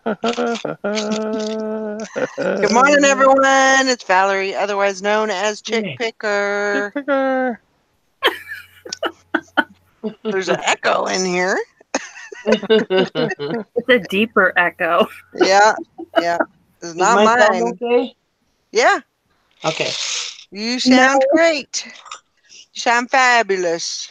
Good morning, everyone. It's Valerie, otherwise known as Chick Picker. Chick Picker. There's an echo in here. It's a deeper echo. Yeah. It's not my mine. sound okay? Yeah. Okay. You sound great. You sound fabulous.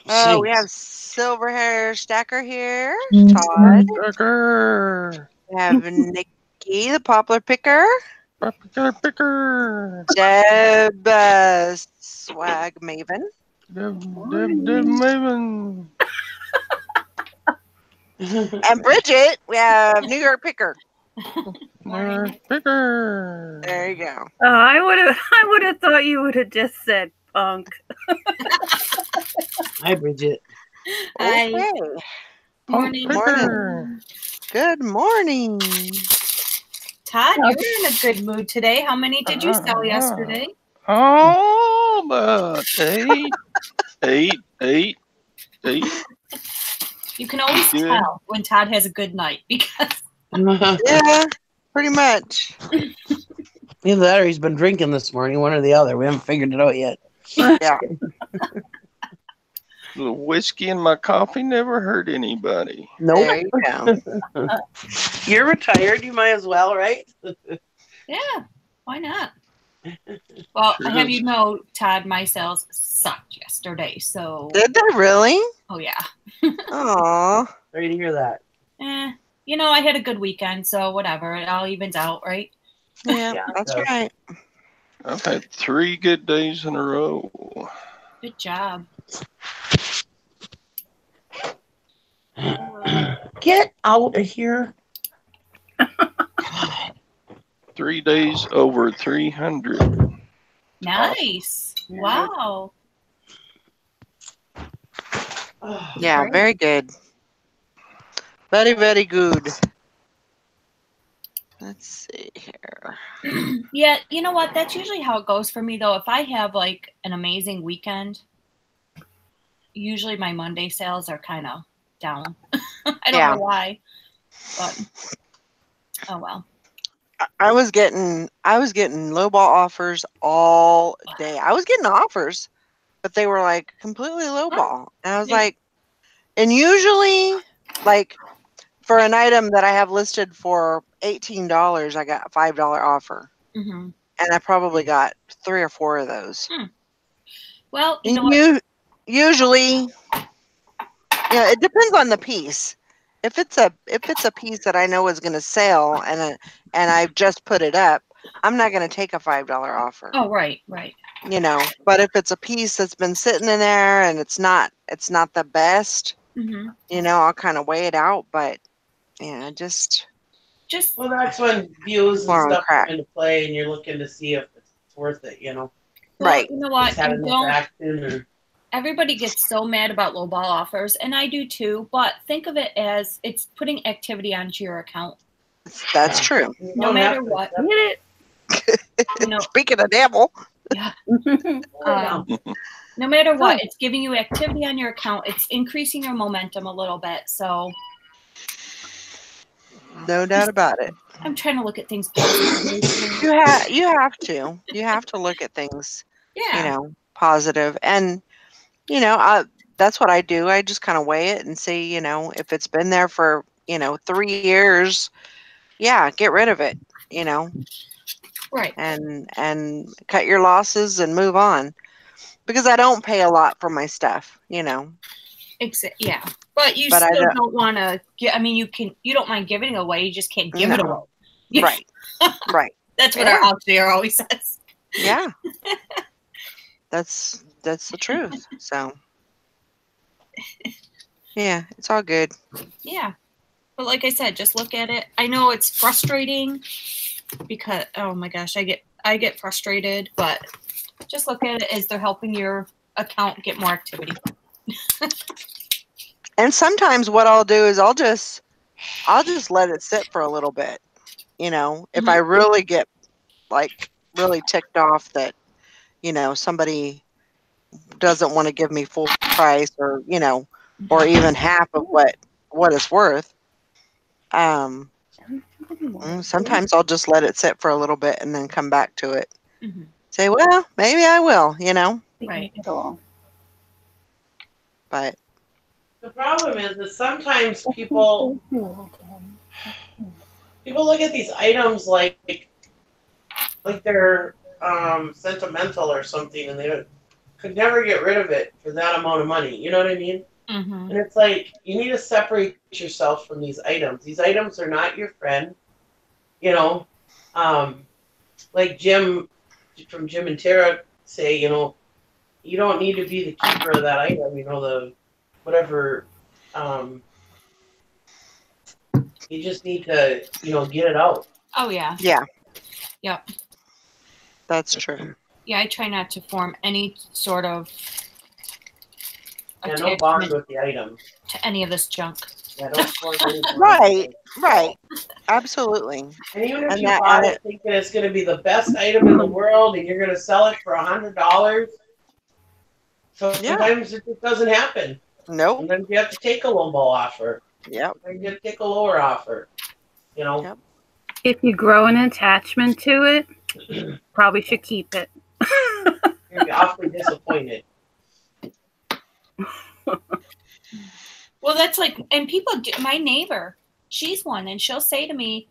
We have Silver Hair Stacker here. Todd. Stacker. We have Nikki, the Poplar Picker. Picker. Deb, Swag Maven. Deb Maven. And Bridget, we have New York Picker. Picker. There you go. I would have thought you would have just said punk. Hi, Bridget. Okay. Morning. Good morning. Todd, you're in a good mood today. How many did you sell yesterday? Oh, about eight. You can always tell when Todd has a good night because Yeah, pretty much. Either that or he's been drinking this morning, one or the other. We haven't figured it out yet. Yeah. The whiskey in my coffee never hurt anybody. Nope. There you go. You're retired. You might as well, right? yeah, why not? Well, Sure I have does. you know, Todd, my sales sucked yesterday. So, Did they really? oh yeah. Aw. Sorry to hear that. You know, I had a good weekend, so whatever. It all evens out, right? Yeah, Yeah, that's so- right. I've had 3 good days in a row. Good job. Get out of here. 3 days over 300. Nice. Wow. Yeah, very good. Very, very good. Let's see here. Yeah, you know what? That's usually how it goes for me, though. If I have like an amazing weekend, usually my Monday sales are kind of down. I don't know why, but oh well. I was getting lowball offers all day. I was getting offers, but they were like completely lowball. And I was like, and usually like for an item that I have listed for $18, I got a $5 offer. Mm-hmm. And I probably got 3 or 4 of those. Well, you know what? Usually, yeah, it depends on the piece. If it's a piece that I know is going to sell and I've just put it up, I'm not going to take a $5 offer. Oh, right. You know, but if it's a piece that's been sitting in there and it's not the best, Mm-hmm. you know, I'll kind of weigh it out. But yeah, just Well, that's when views and More on stuff crack. come into play, and you're looking to see if it's worth it. You know, Well, right. You know what? Just having enough action or- Everybody gets so mad about lowball offers, and I do too. But think of it as it's putting activity onto your account. That's true. No matter what. You know, Speaking of devil. Yeah. No matter what, it's giving you activity on your account. It's increasing your momentum a little bit. So, No doubt about it. I'm trying to look at things positively. You have to look at things, Yeah. you know, positive. And you know, that's what I do. I just kind of weigh it and see, you know, if it's been there for, you know, 3 years, yeah, get rid of it, you know. Right. And cut your losses and move on. Because I don't pay a lot for my stuff, you know. Yeah. But you still don't want to get, I mean, you don't mind giving it away. You just can't give it away. Right. Right. That's what our auctioneer always says. Yeah. That's the truth. So yeah, it's all good. Yeah. But like I said, just look at it. I know it's frustrating because oh my gosh, I get frustrated, but just look at it as they're helping your account get more activity. And sometimes what I'll do is I'll just let it sit for a little bit. You know, if I really get like really ticked off that, you know, somebody doesn't want to give me full price or, you know, or even half of what it's worth, sometimes I'll just let it sit for a little bit and then come back to it. Mhm. Say, well, maybe I will, you know. Right. But The problem is that sometimes people look at these items like they're sentimental or something, and they could never get rid of it for that amount of money. You know what I mean? Mm-hmm. And it's like you need to separate yourself from these items. These items are not your friend. You know, like Jim from Jim and Tara say, you know, you don't need to be the keeper of that item. You know, the whatever. You just need to, you know, get it out. Oh yeah. yeah, Yep. that's true. Yeah, I try not to form any sort of Yeah, no bond attachment with the item. to any of this junk. Yeah, don't form any bond. Right. Absolutely. And even if And you that- bought and it thinking it's going to be the best item in the world and you're going to sell it for $100, sometimes it just doesn't happen. Nope. Sometimes you have to take a lowball offer. Yep. Sometimes you have to take a lower offer. You know? Yep. If you grow an attachment to it, probably should keep it. You're going to be awfully disappointed. Well, that's like, and people do. My neighbor, she's one, and she'll say to me,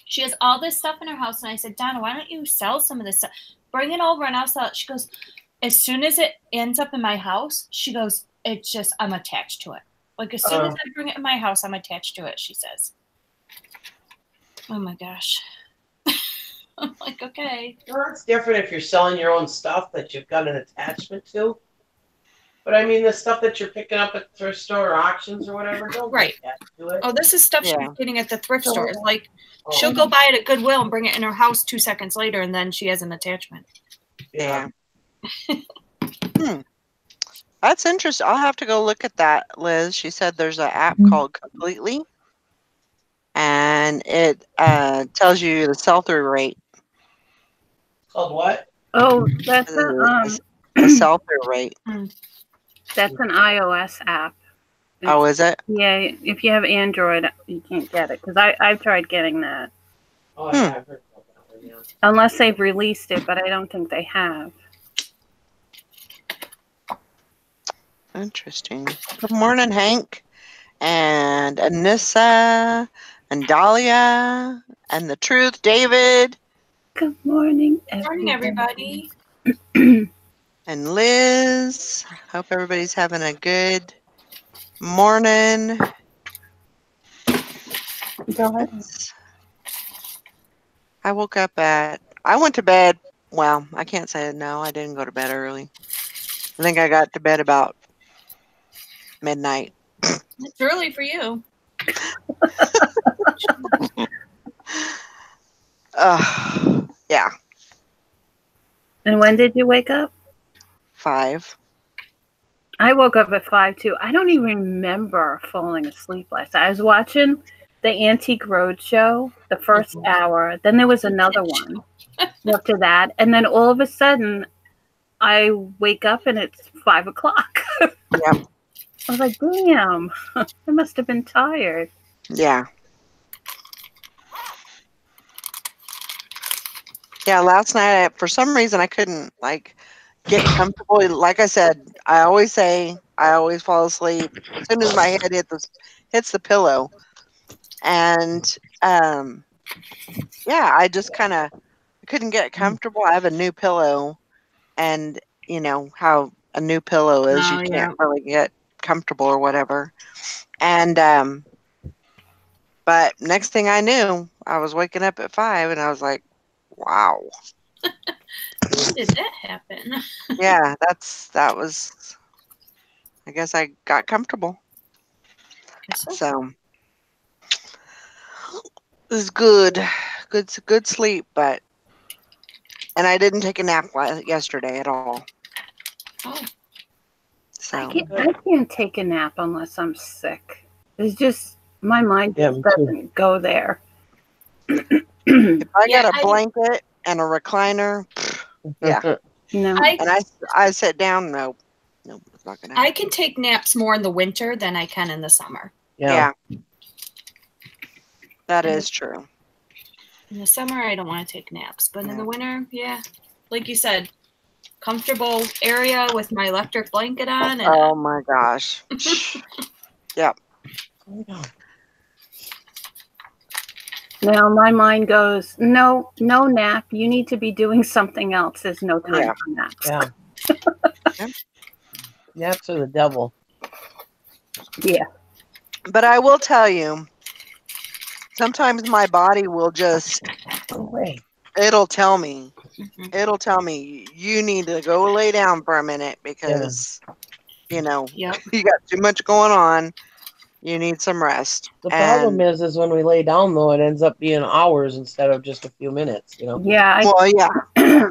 she has all this stuff in her house, and I said, Donna, why don't you sell some of this stuff? Bring it over, and I'll sell it. She goes, as soon as it ends up in my house, she goes, it's just, I'm attached to it. Like, as soon as I bring it in my house, I'm attached to it, she says. Oh, my gosh. I'm like, okay. Well, it's different if you're selling your own stuff that you've got an attachment to. But I mean, the stuff that you're picking up at the thrift store or auctions or whatever, don't Right. get attached to it. Oh, this is stuff Yeah. she's getting at the thrift store. It's like, Oh, she'll go buy it at Goodwill and bring it in her house 2 seconds later, and then she has an attachment. Yeah. That's interesting. I'll have to go look at that, Liz. She said there's an app called Completely, and it tells you the sell-through rate. Called what? Oh, that's The sell-through rate. that's an iOS app. Oh, is it? Yeah, if you have Android, you can't get it because I've tried getting that. Oh, yeah, I've heard about that one, yeah. Unless they've released it, but I don't think they have. Interesting. Good morning, Hank, and Anissa, and Dahlia, and the Truth, David, Good morning, Good morning, everybody. and Liz. Hope everybody's having a good morning. Go ahead. I woke up I went to bed. Well, I can't say no. I didn't go to bed early. I think I got to bed about midnight. It's early for you. Yeah, And when did you wake up? 5. I woke up at 5 too. I don't even remember falling asleep last night. I was watching the Antique Roadshow, the first hour. Then there was another one after that. And then all of a sudden, I wake up and it's 5 o'clock. Yep. I was like, damn, I must have been tired. Yeah. Yeah, last night, for some reason, I couldn't, get comfortable. Like I said, I always fall asleep as soon as my head hits the pillow. And, yeah, I just I couldn't get comfortable. I have a new pillow, and you know how a new pillow is. Oh, You can't really get comfortable or whatever. And, but next thing I knew, I was waking up at 5, and I was like, wow. When did that happen? Yeah, that was, I guess I got comfortable. So it was good sleep, and I didn't take a nap yesterday at all. Oh. So I can't take a nap unless I'm sick. It's just, my mind just doesn't go there. if I got a blanket and a recliner, yeah. No. And I sit down, no, it's not gonna happen. I can take naps more in the winter than I can in the summer. Yeah. That is true. In the summer, I don't want to take naps, but in the winter, yeah, like you said, comfortable area with my electric blanket on. And Oh my gosh. Yep. Now my mind goes, no nap. You need to be doing something else. There's no time for naps. Yeah. Naps are the devil. Yeah. But I will tell you, sometimes my body will just, it'll tell me, you need to go lay down for a minute because, you know, you got too much going on. You need some rest. The problem is when we lay down, though, it ends up being hours instead of just a few minutes, you know? Yeah. Yeah.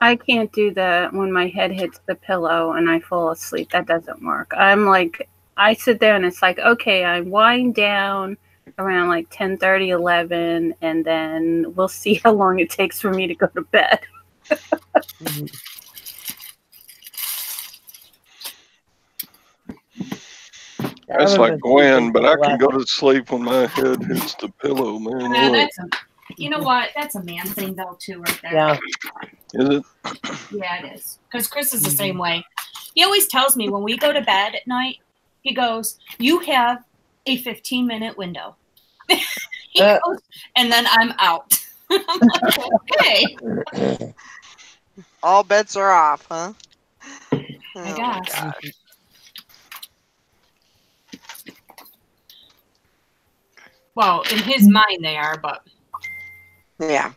I can't do that when my head hits the pillow and I fall asleep. That doesn't work. I'm like, I sit there and it's like, okay, I wind down around like 10:30, 11, and then we'll see how long it takes for me to go to bed. That's like Gwen, but I can go to sleep when my head hits the pillow, man. You know what? That's a man thing, though, too, right there. Yeah. Is it? Yeah, it is. Because Chris is the same way. He always tells me when we go to bed at night, he goes, you have a 15-minute window. He goes, and then I'm out. I'm like, okay. All bets are off, huh? My gosh. Well, in his mind they are, but yeah.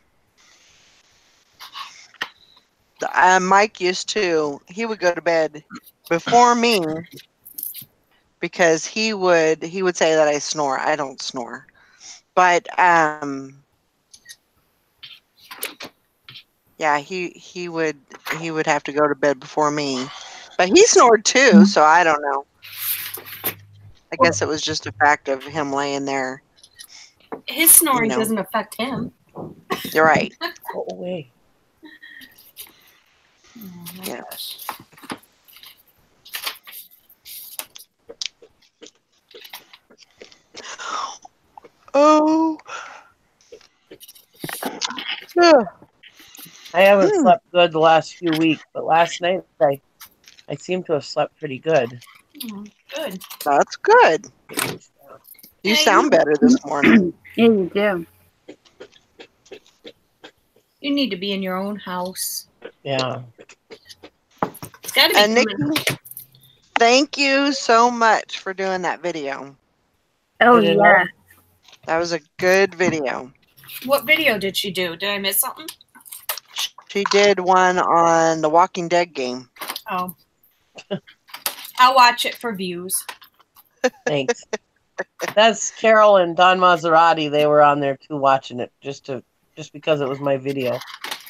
Mike used to. He would go to bed before me because he would say that I snore. I don't snore, but yeah, he would have to go to bed before me, but he snored too. So I don't know. I guess it was just a fact of him laying there. His snoring doesn't affect him. You're right. Go away. Oh my gosh. Oh. I haven't slept good the last few weeks, but last night I seem to have slept pretty good. Good. That's good. You sound better this morning. Yeah, you do. You need to be in your own house. Yeah. It's got to be. And Nikki, thank you so much for doing that video. Oh, yeah. That was a good video. What video did she do? Did I miss something? She did one on the Walking Dead game. Oh. I'll watch it for views. Thanks. That's Carol and Don Maserati. They were on there too watching it just because it was my video.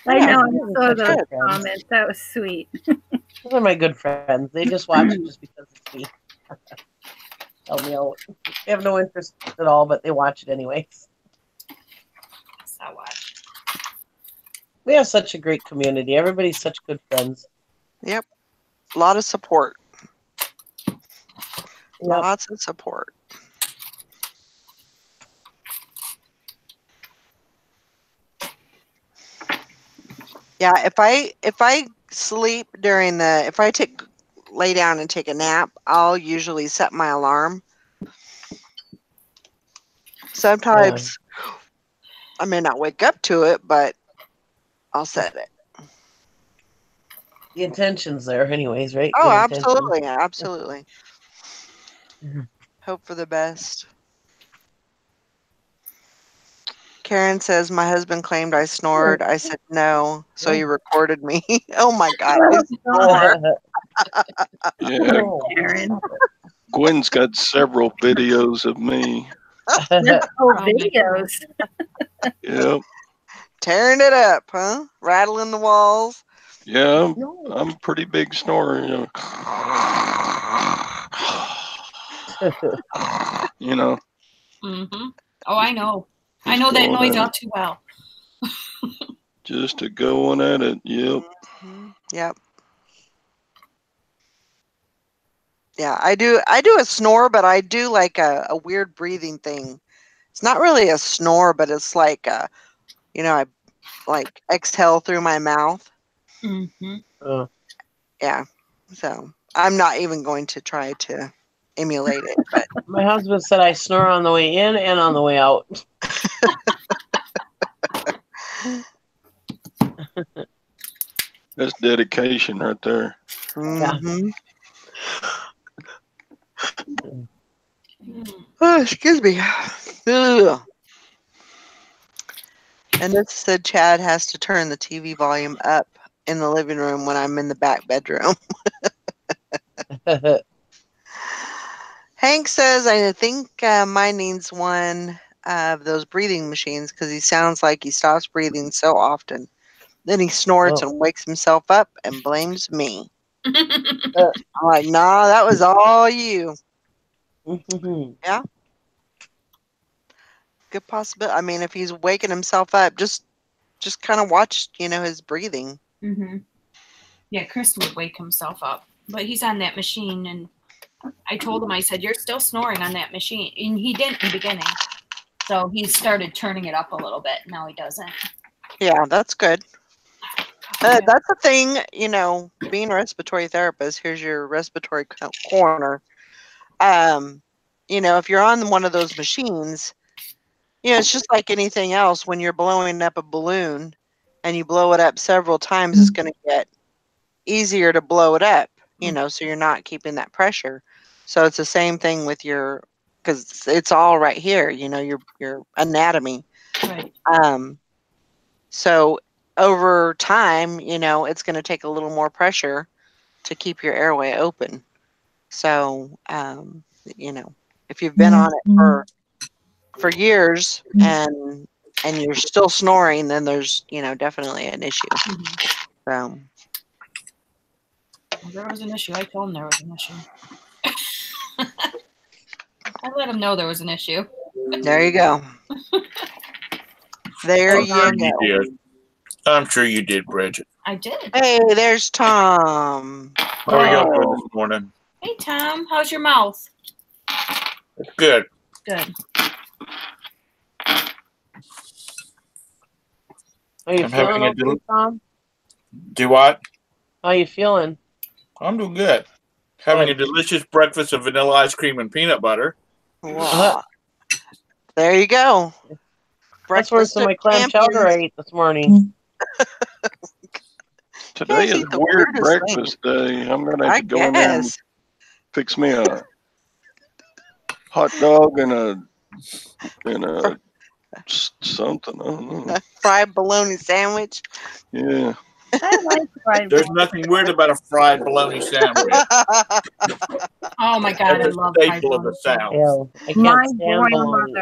I know. I saw those comments. That was sweet. Those are my good friends. They just watch it just because it's me. Help me out. They have no interest at all, but they watch it anyways. Yes, I'll watch. We have such a great community. Everybody's such good friends. Yep. A lot of support. Yep. Lots of support. Yeah, if I sleep if I lay down and take a nap, I'll usually set my alarm. Sometimes I may not wake up to it, but I'll set it. The intention's there anyways, right? Oh, absolutely. Absolutely. Mhm. Hope for the best. Karen says, my husband claimed I snored. I said no, so he recorded me. Oh my God, I snore. Yeah. Karen. Gwen's got several videos of me. Videos. Yep. Tearing it up, huh? Rattling the walls. Yeah, I'm a pretty big snorer. You know. Mm-hmm. Oh, I know. I know that noise all too well. Just a going at it. Yep. Yep. Yeah, I do a snore, but I do like a weird breathing thing It's not really a snore, but it's like I like exhale through my mouth. Mm-hmm. Yeah. So I'm not even going to try to emulate it. But my husband said I snore on the way in and on the way out. That's dedication right there. Mm-hmm. Oh, excuse me. Ugh. And this said Chad has to turn the TV volume up in the living room when I'm in the back bedroom. Hank says, I think mine needs one of those breathing machines because he sounds like he stops breathing so often. Then he snorts and wakes himself up and blames me. I'm like, nah, that was all you. Yeah. Good possibility. I mean, if he's waking himself up, just kind of watch, his breathing. Mm-hmm. Yeah, Chris would wake himself up, but he's on that machine, and I told him, I said, you're still snoring on that machine, and he didn't in the beginning. So he started turning it up a little bit. Now he doesn't. Yeah, that's good. That's the thing, being a respiratory therapist. Here's your respiratory corner. If you're on one of those machines, it's just like anything else. When you're blowing up a balloon and you blow it up several times, it's going to get easier to blow it up, so you're not keeping that pressure. So it's the same thing with because it's all right here, your anatomy. Right. So over time, it's going to take a little more pressure to keep your airway open. So, if you've been on it for years and you're still snoring, then there's, definitely an issue. So. Well, there was an issue. I told him there was an issue. I let him know there was an issue. There you go. There you go. Did. I'm sure you did, Bridget. I did. Hey, there's Tom. How are y'all doing this morning? Hey, Tom. How's your mouth? It's good. Good. Are you feeling okay, Tom? Do what? How you feeling? I'm doing good. Having a delicious breakfast of vanilla ice cream and peanut butter. Wow. There you go. That's worse than my clam chowder I ate this morning. Today is weird breakfast day. I'm going to have to go in there and fix me a hot dog and a something. I don't know. A fried bologna sandwich. Yeah. I like fried There's nothing weird about a fried bologna sandwich. Oh my God, That's I love a fried staple of the South. I can't stand bologna.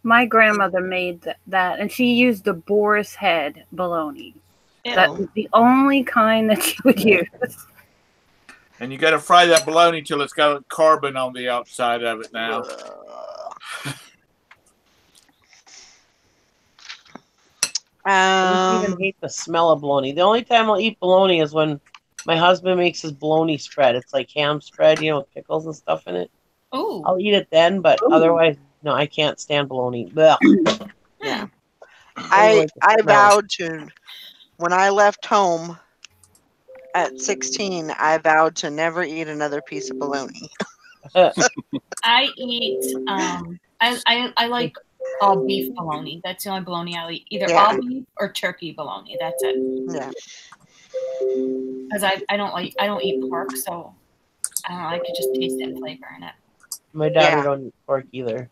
My grandmother made that, and she used the boar's head bologna. That was the only kind that she would use. And you got to fry that bologna till it's got carbon on the outside of it now. I even hate the smell of bologna. The only time I'll eat bologna is when my husband makes his bologna spread. It's like ham spread, with pickles and stuff in it. Oh. I'll eat it then, but otherwise, no, I can't stand bologna. Yeah. I vowed to, when I left home at 16, I vowed to never eat another piece of bologna. I eat, I like all beef bologna. That's the only bologna I'll eat. Either all beef or turkey bologna. That's it. Yeah. Because I don't eat pork, so I don't know, I could just taste that flavor in it. My daughter don't eat pork either.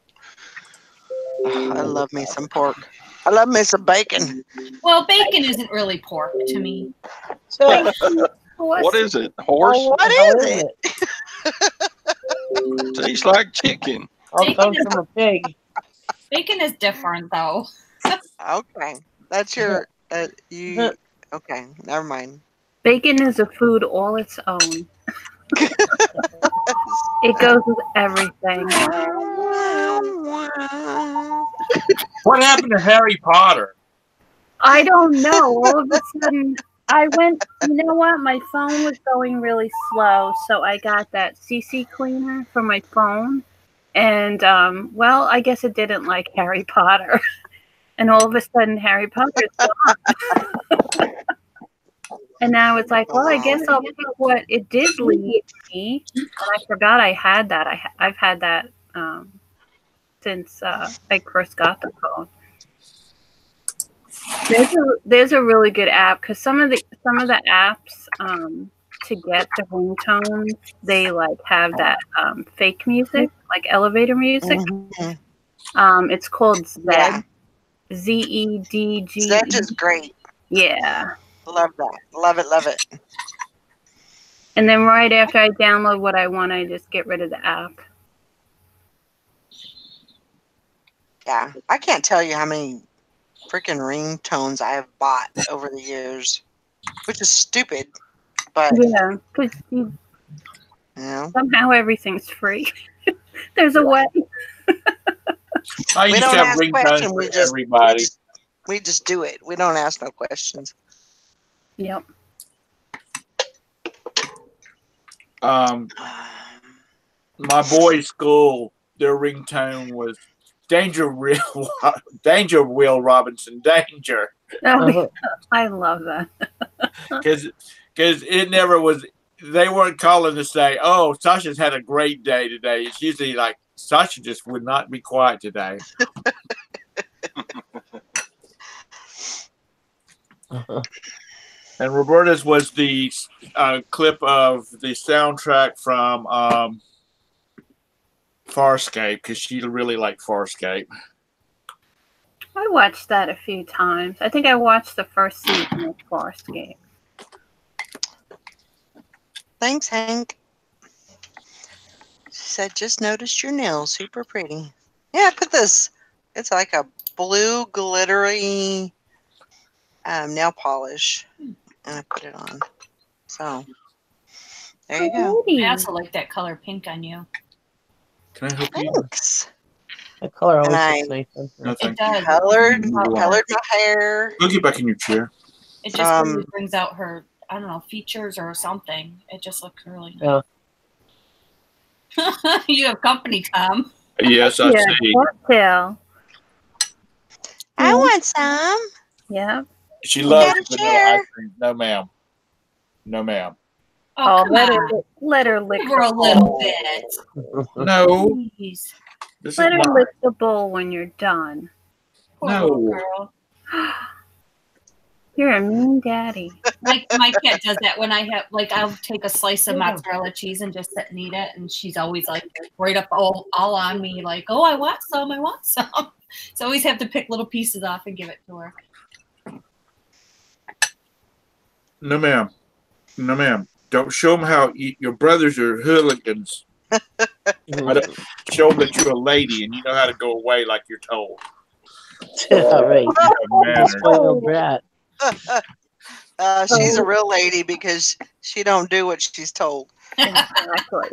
Oh, I love me some pork. I love me some bacon. Well, bacon isn't really pork to me. What is it? Horse? What is it? Tastes like chicken. All comes from a pig. Bacon is different, though. Okay. That's your... okay, never mind. Bacon is a food all its own. It goes with everything. What happened to Harry Potter? I don't know. All of a sudden, I went, you know what? My phone was going really slow, so I got that CC cleaner for my phone, And well, I guess it didn't like Harry Potter. And all of a sudden, Harry Potter's gone. And now it's like, well, I guess I'll pick what it did lead me. And I forgot I had that. I've had that since I first got the phone. There's a really good app because some of the apps to get the ringtones, they like have that fake music, like elevator music. Mm-hmm. It's called Zed. Yeah. Zedg. Zedge is great. Yeah. Love that. Love it. Love it. And then right after I download what I want, I just get rid of the app. Yeah. I can't tell you how many freaking ringtones I have bought over the years, which is stupid. But yeah, because somehow everything's free. There's a way. I used to have ringtones for everybody. We just do it. We don't ask no questions. Yep. My boys' school, their ringtone was Danger Will Robinson, danger. Oh, I love that. Because it never was, they weren't calling to say, oh, Sasha's had a great day today. It's usually like, Sasha just would not be quiet today. And Roberta's was the clip of the soundtrack from Farscape, because she really liked Farscape. I watched that a few times. I think I watched the first season of Farscape. Thanks, Hank. She said, just noticed your nails. Super pretty. Yeah, I put this. It's like a blue glittery nail polish. And I put it on. So, there you go. I also like that color pink on you. Can I help you? Thanks. That color always looks nice. No, It does. Colored my hair. Go get back in your chair. It just really brings out her, I don't know, features or something. It just looks really nice. Yeah. You have company, Tom. Yes, I see. Cocktail. I want some. Yeah. She loves vanilla ice cream. No, ma'am. No, ma'am. Oh, let her lick for a little bit. No. Please. Let her lick the bowl when you're done. Poor girl. You're a mean daddy. Like my cat does that when I have, like, I'll take a slice of mozzarella cheese and just sit and eat it, and she's always like right up all on me, like, oh, I want some. So I always have to pick little pieces off and give it to her. No, ma'am. No, ma'am. Don't show them how your brothers are hooligans. Show them that you're a lady and you know how to go away like you're told. All right. Spoiled brat. She's a real lady because she don't do what she's told. Exactly.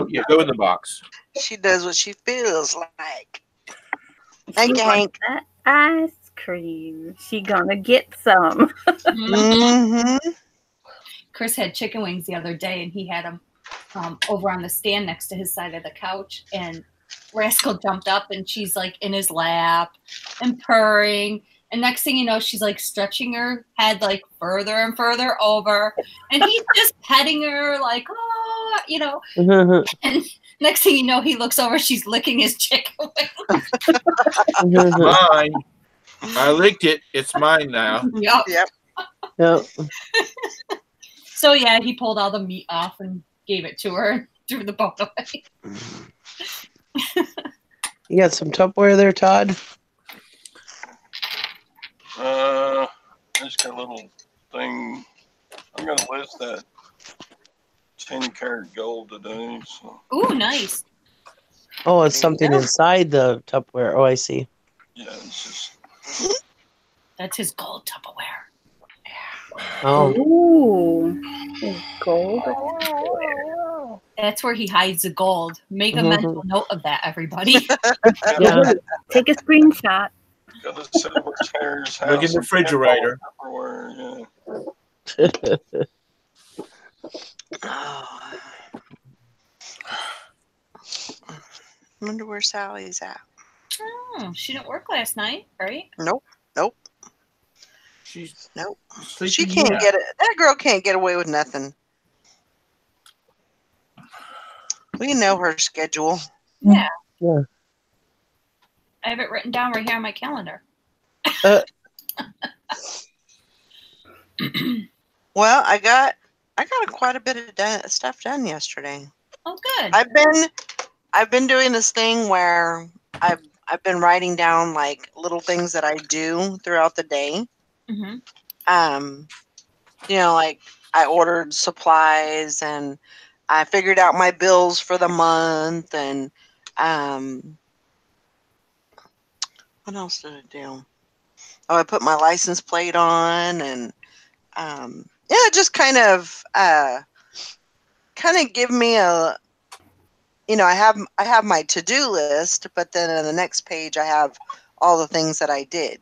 Yeah, go in the box. She does what she feels like. Thank you, Hank. That ice cream. She gonna get some. Mm-hmm. Chris had chicken wings the other day, and he had them over on the stand next to his side of the couch, and Rascal jumped up, and she's like in his lap and purring, and next thing you know, she's like stretching her head like further and further over, and he's just petting her like, oh, you know, and next thing you know, he looks over, she's licking his chicken wing. Mine. I licked it. It's mine now. Yep. So yeah, he pulled all the meat off and gave it to her and threw the bone away. You got some Tupperware there, Todd? I just got a little thing. I'm going to list that 10-karat gold today. So. Ooh, nice. Oh, it's something inside the Tupperware. Oh, I see. Yeah, it's just. That's his gold Tupperware. Oh. Ooh. Gold. That's where he hides the gold. Make a mental note of that, everybody. Yeah. Take a screenshot. Got the silver chairs. Look in the refrigerator. I wonder where Sally's at. Oh, she didn't work last night, right? Nope. She's Nope. sleeping She can't yet. get it. That girl can't get away with nothing. We know her schedule. Yeah. Yeah. I have it written down right here on my calendar. Well, I got quite a bit of stuff done yesterday. Oh, good. I've been doing this thing where I've been writing down like little things that I do throughout the day. Mm-hmm. Like I ordered supplies and I figured out my bills for the month and what else did I do? Oh, I put my license plate on and just kind of give me a I have my to-do list, but then on the next page I have all the things that I did.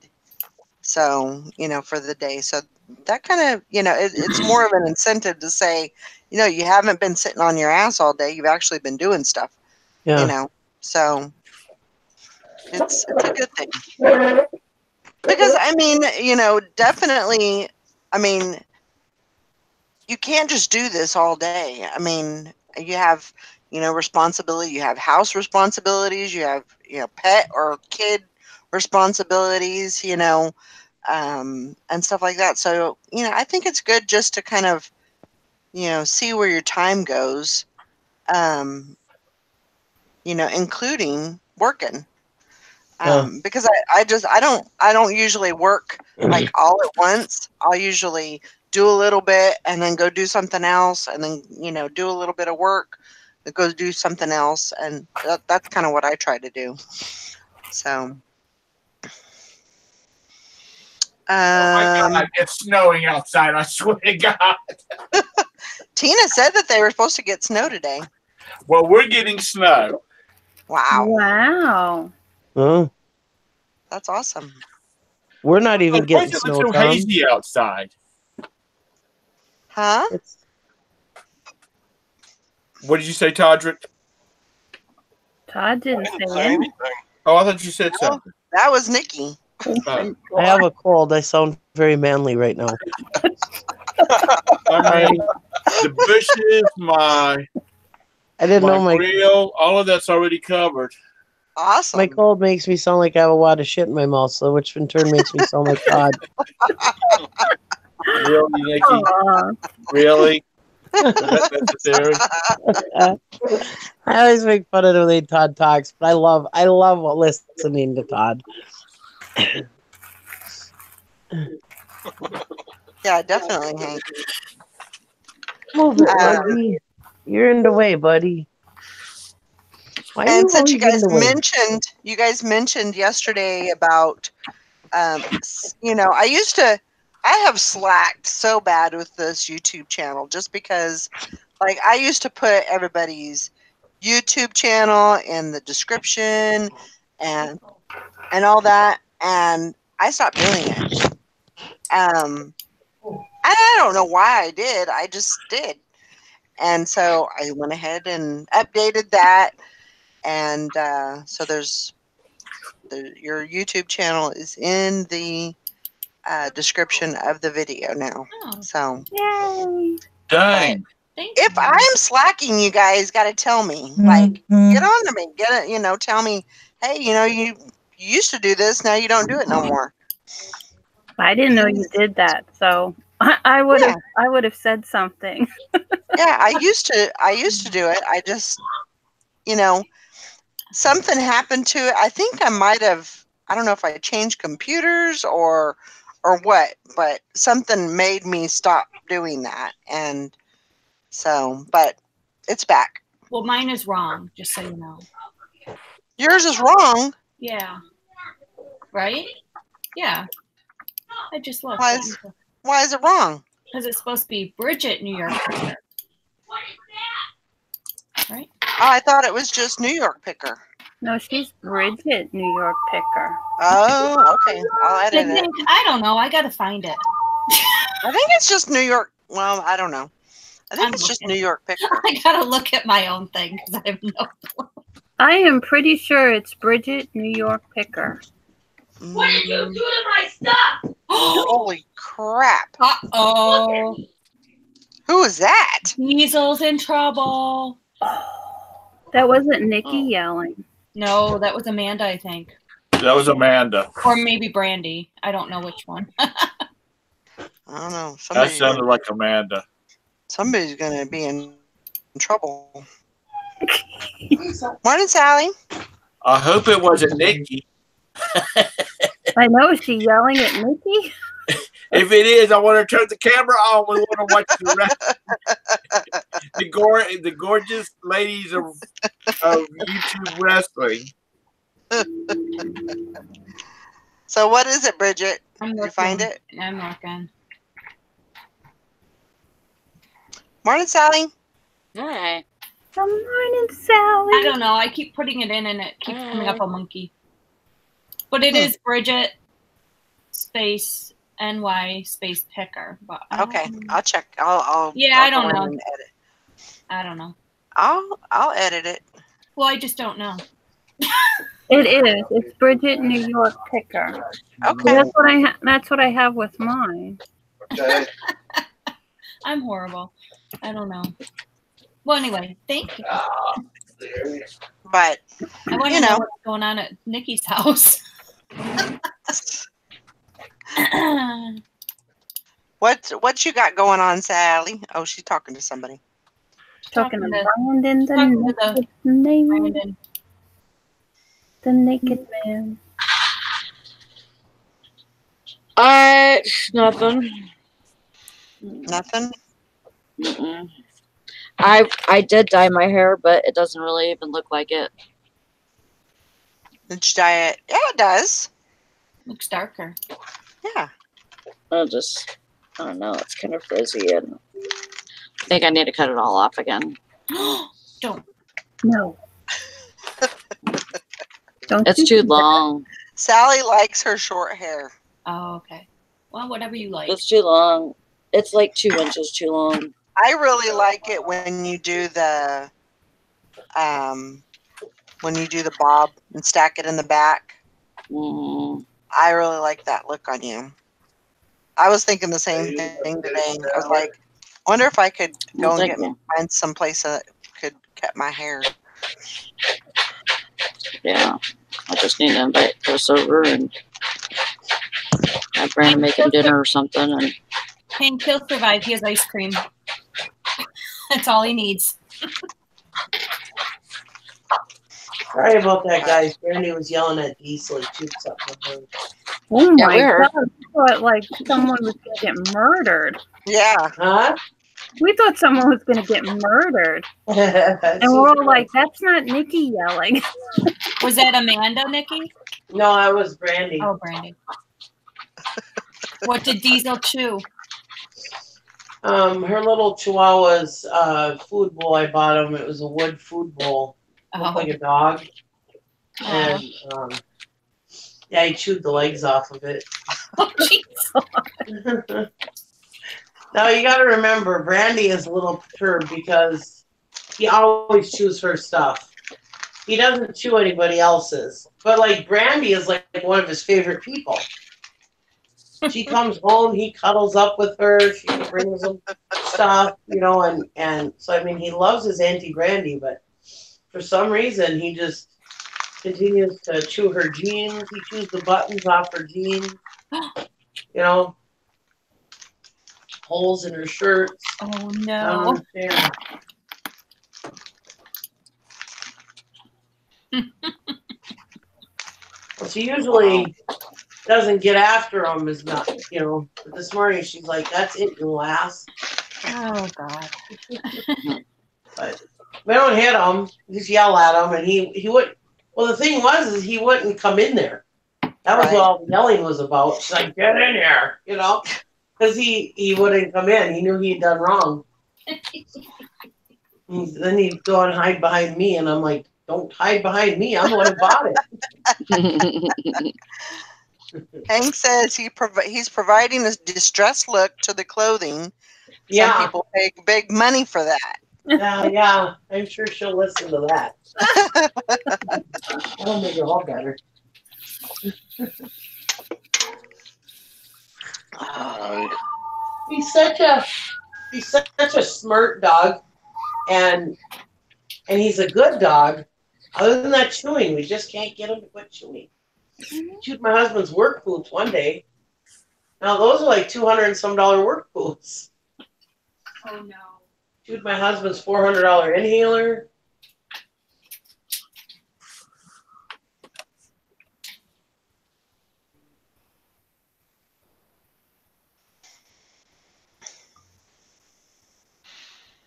So, for the day. So that kind of, it's more of an incentive to say, you haven't been sitting on your ass all day. You've actually been doing stuff. Yeah. So it's a good thing. Because definitely, you can't just do this all day. You have, responsibility, you have house responsibilities, you have, pet or kid responsibilities, and stuff like that. So, I think it's good just to kind of, see where your time goes, including working. Because I don't usually work like all at once. I'll usually do a little bit and then go do something else and then, do a little bit of work, then go do something else. And that's kind of what I try to do. So. Oh my God, it's snowing outside. I swear to God. Tina said that they were supposed to get snow today. Well, we're getting snow. Wow. Wow. Oh, That's awesome. we're not even Why getting is it snow, so Tom. hazy outside? Huh? What did you say, Todrick? Todd didn't say say anything. anything. Oh, I thought you said something. That was Nikki. I have a cold. I sound very manly right now. I mean, the bushes, my I didn't know my grill, all of that's already covered. Awesome. my cold makes me sound like I have a wad of shit in my mouth, so which in turn makes me sound like Todd. Really, Nikki? Really? Is that necessary? I always make fun of the way Todd talks, but I love listening to Todd. Yeah, definitely, Hank. Move it, buddy. You're in the way, buddy. Why And are you since you always in guys the way? mentioned yesterday about, I have slacked so bad with this YouTube channel just because, like, I used to put everybody's YouTube channel in the description and all that, and I stopped doing it. And I don't know why I did. I just did. And so I went ahead and updated that. And so your YouTube channel is in the description of the video now. Oh. So, Yay. Dang. if I'm slacking, you guys got to tell me. Like, get on to me. Tell me, hey, you used to do this. Now you don't do it no more. I didn't know you did that, so I would have said something. Yeah, I used to do it. I just, something happened to it. I think I might have. I don't know if I changed computers or what, but something made me stop doing that. And so, but it's back. Well, mine is wrong, just so you know. Yours is wrong. Yeah. Right? Yeah. I just looked. Why is it wrong? Because it's supposed to be Bridget, New York. Right? Oh, I thought it was just New York Picker. No, she's Bridget, New York Picker. Oh, okay. I'll edit it. I don't know. I got to find it. I think it's just New York. Well, I don't know. I think it's just New York Picker. I got to look at my own thing because I have no clue. I am pretty sure it's Bridget, New York Picker. What did you do to my stuff? Holy crap. Uh-oh. Who was that? Weasel's in trouble. That wasn't Nikki yelling. No, that was Amanda, I think. That was Amanda. Or maybe Brandy. I don't know which one. I don't know. That sounded like Amanda. Somebody's going to be in trouble. Morning, Sally. I hope it wasn't Nikki. I know. Is she yelling at Nikki? If it is, I want to turn the camera on. We want to watch the gorgeous ladies of YouTube wrestling. So what is it, Bridget? Did you find it? I'm looking. Morning, Sally. Hi. Good morning, Sally. I don't know. I keep putting it in and it keeps coming up a monkey. But it is Bridget space NY space picker. But okay, I'll check. I'll I don't know. Edit. I don't know. I'll edit it. Well, I just don't know. It is. It's Bridget, New York Picker. Okay. So that's what I have with mine. Okay. I'm horrible. I don't know. Well, anyway, thank you. But I want to know what's going on at Nikki's house. What you got going on, Sally? Oh, she's talking to somebody. Talking to Brandon, the name. The naked man. Nothing. Nothing? Mm-mm. I did dye my hair, but it doesn't really even look like it. Did you dye it? Yeah, it does. Looks darker. Yeah. I don't know. It's kind of frizzy, and I think I need to cut it all off again. Don't. No. Don't. It's too long. Sally likes her short hair. Oh, okay. Well, whatever you like. It's too long. It's like 2 inches too long. I really like it when you do the bob and stack it in the back. Mm. I really like that look on you. I was thinking the same thing today. I was like, I wonder if I could go and find some place that could cut my hair. Yeah, I just need to invite Chris over and have Brandon make him dinner or something. And Hank, he'll survive. He has ice cream. That's all he needs. Sorry about that, guys. Brandy was yelling at Diesel. She was up with her. Oh my God! I thought like someone was gonna get murdered. Yeah. Huh? We thought someone was gonna get murdered, and we're all like, "That's not Nikki yelling." Was that Amanda, Nikki? No, I was Brandy. Oh, Brandy. What did Diesel chew? Her little Chihuahua's food bowl. I bought him. It was a wood food bowl. Looked like a dog. And yeah, he chewed the legs off of it. Oh, jeez. Now you got to remember, Brandy is a little perturbed because he always chews her stuff. He doesn't chew anybody else's. But like Brandy is like one of his favorite people. She comes home, he cuddles up with her, she brings him stuff, you know, and so I mean he loves his Auntie Brandy, but for some reason he just continues to chew her jeans. He chews the buttons off her jeans, you know, holes in her shirts. Oh no. Well, she usually doesn't get after him as much, you know. But this morning she's like, "That's it, you ass." Oh God. But we don't hit him. We just yell at him, and he would. Well, the thing is he wouldn't come in there. That was what all the yelling was about. She's like, "Get in here," you know, because he wouldn't come in. He knew he'd done wrong. And then he'd go and hide behind me, and I'm like, "Don't hide behind me. I'm the one who bought it." Hank says he's providing a distressed look to the clothing. Yeah. Some people pay big money for that. Yeah, I'm sure she'll listen to that. That'll make it all better. He's such a smart dog, and he's a good dog. Other than that chewing, we just can't get him to quit chewing. Chewed my husband's work boots one day. Now those are like $200 and some work boots. Oh no. Chewed my husband's $400 inhaler.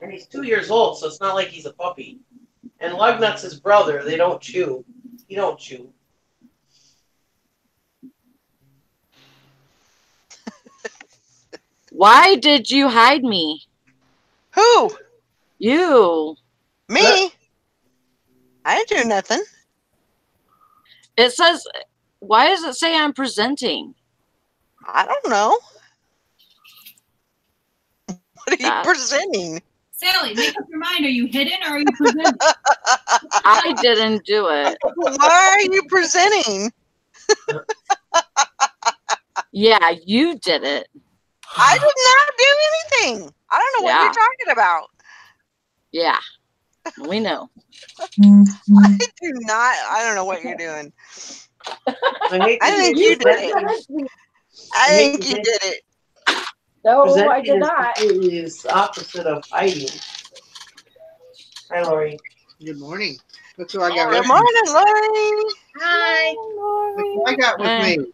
And he's 2 years old, so it's not like he's a puppy. And Lugnut's his brother. They don't chew. He don't chew. Why did you hide me? Who? You. Me? I didn't do nothing. It says, why does it say I'm presenting? I don't know. What are you presenting? Sally, make up your mind. Are you hidden or are you presenting? I didn't do it. Why are you presenting? Yeah, you did it. I did not do anything. I don't know what you're talking about. Yeah, we know. I do not. I don't know what you're doing. I think you did it. I think you did it. No, Presenting I did is not. completely the opposite of hiding. Hi, Lori. Good morning. Look who I got Good with morning, me. Lori. Hi. Look who I got with me.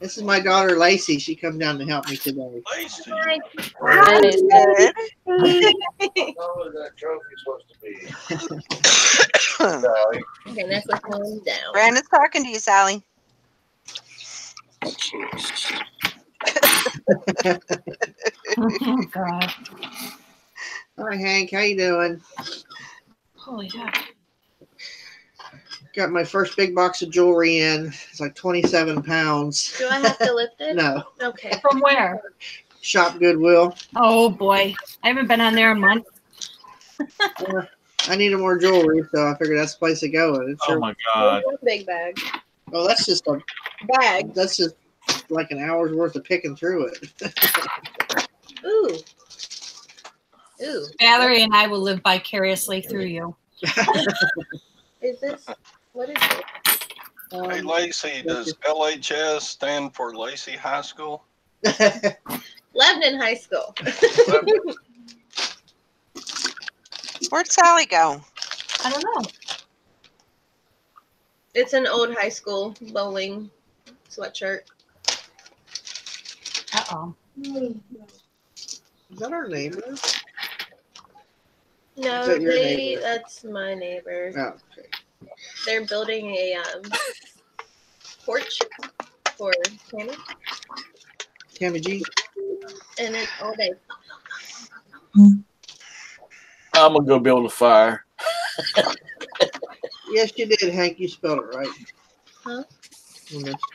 This is my daughter, Lacey. She come down to help me today. Lacey. Hi. Good. Oh, that trophy's supposed to be. Sally. Okay, let's calm down. Brandon's talking to you, Sally. Oh God. Hi, Hank. How you doing? Holy heck. Got my first big box of jewelry in. It's like 27 pounds. Do I have to lift it? No. Okay. From where? Shop Goodwill. Oh boy. I haven't been on there in months. I needed more jewelry, so I figured that's the place to go. And Oh my God. One big bag. Oh, that's just a Bag. That's just like an hour's worth of picking through it. Ooh. Ooh. Valerie and I will live vicariously through you. Is this? What is it? Hey, Lacey, does LHS stand for Lacey High School? Lebanon High School. Where'd Sally go? I don't know. It's an old high school bowling sweatshirt. Uh-oh. Is that our neighbor? No, Is that your neighbor? that's my neighbor. Oh, okay. They're building a porch for Tammy, Tammy G. and it's all day. I'm gonna go build a fire. Yes, you did, Hank. You spelled it right. Huh?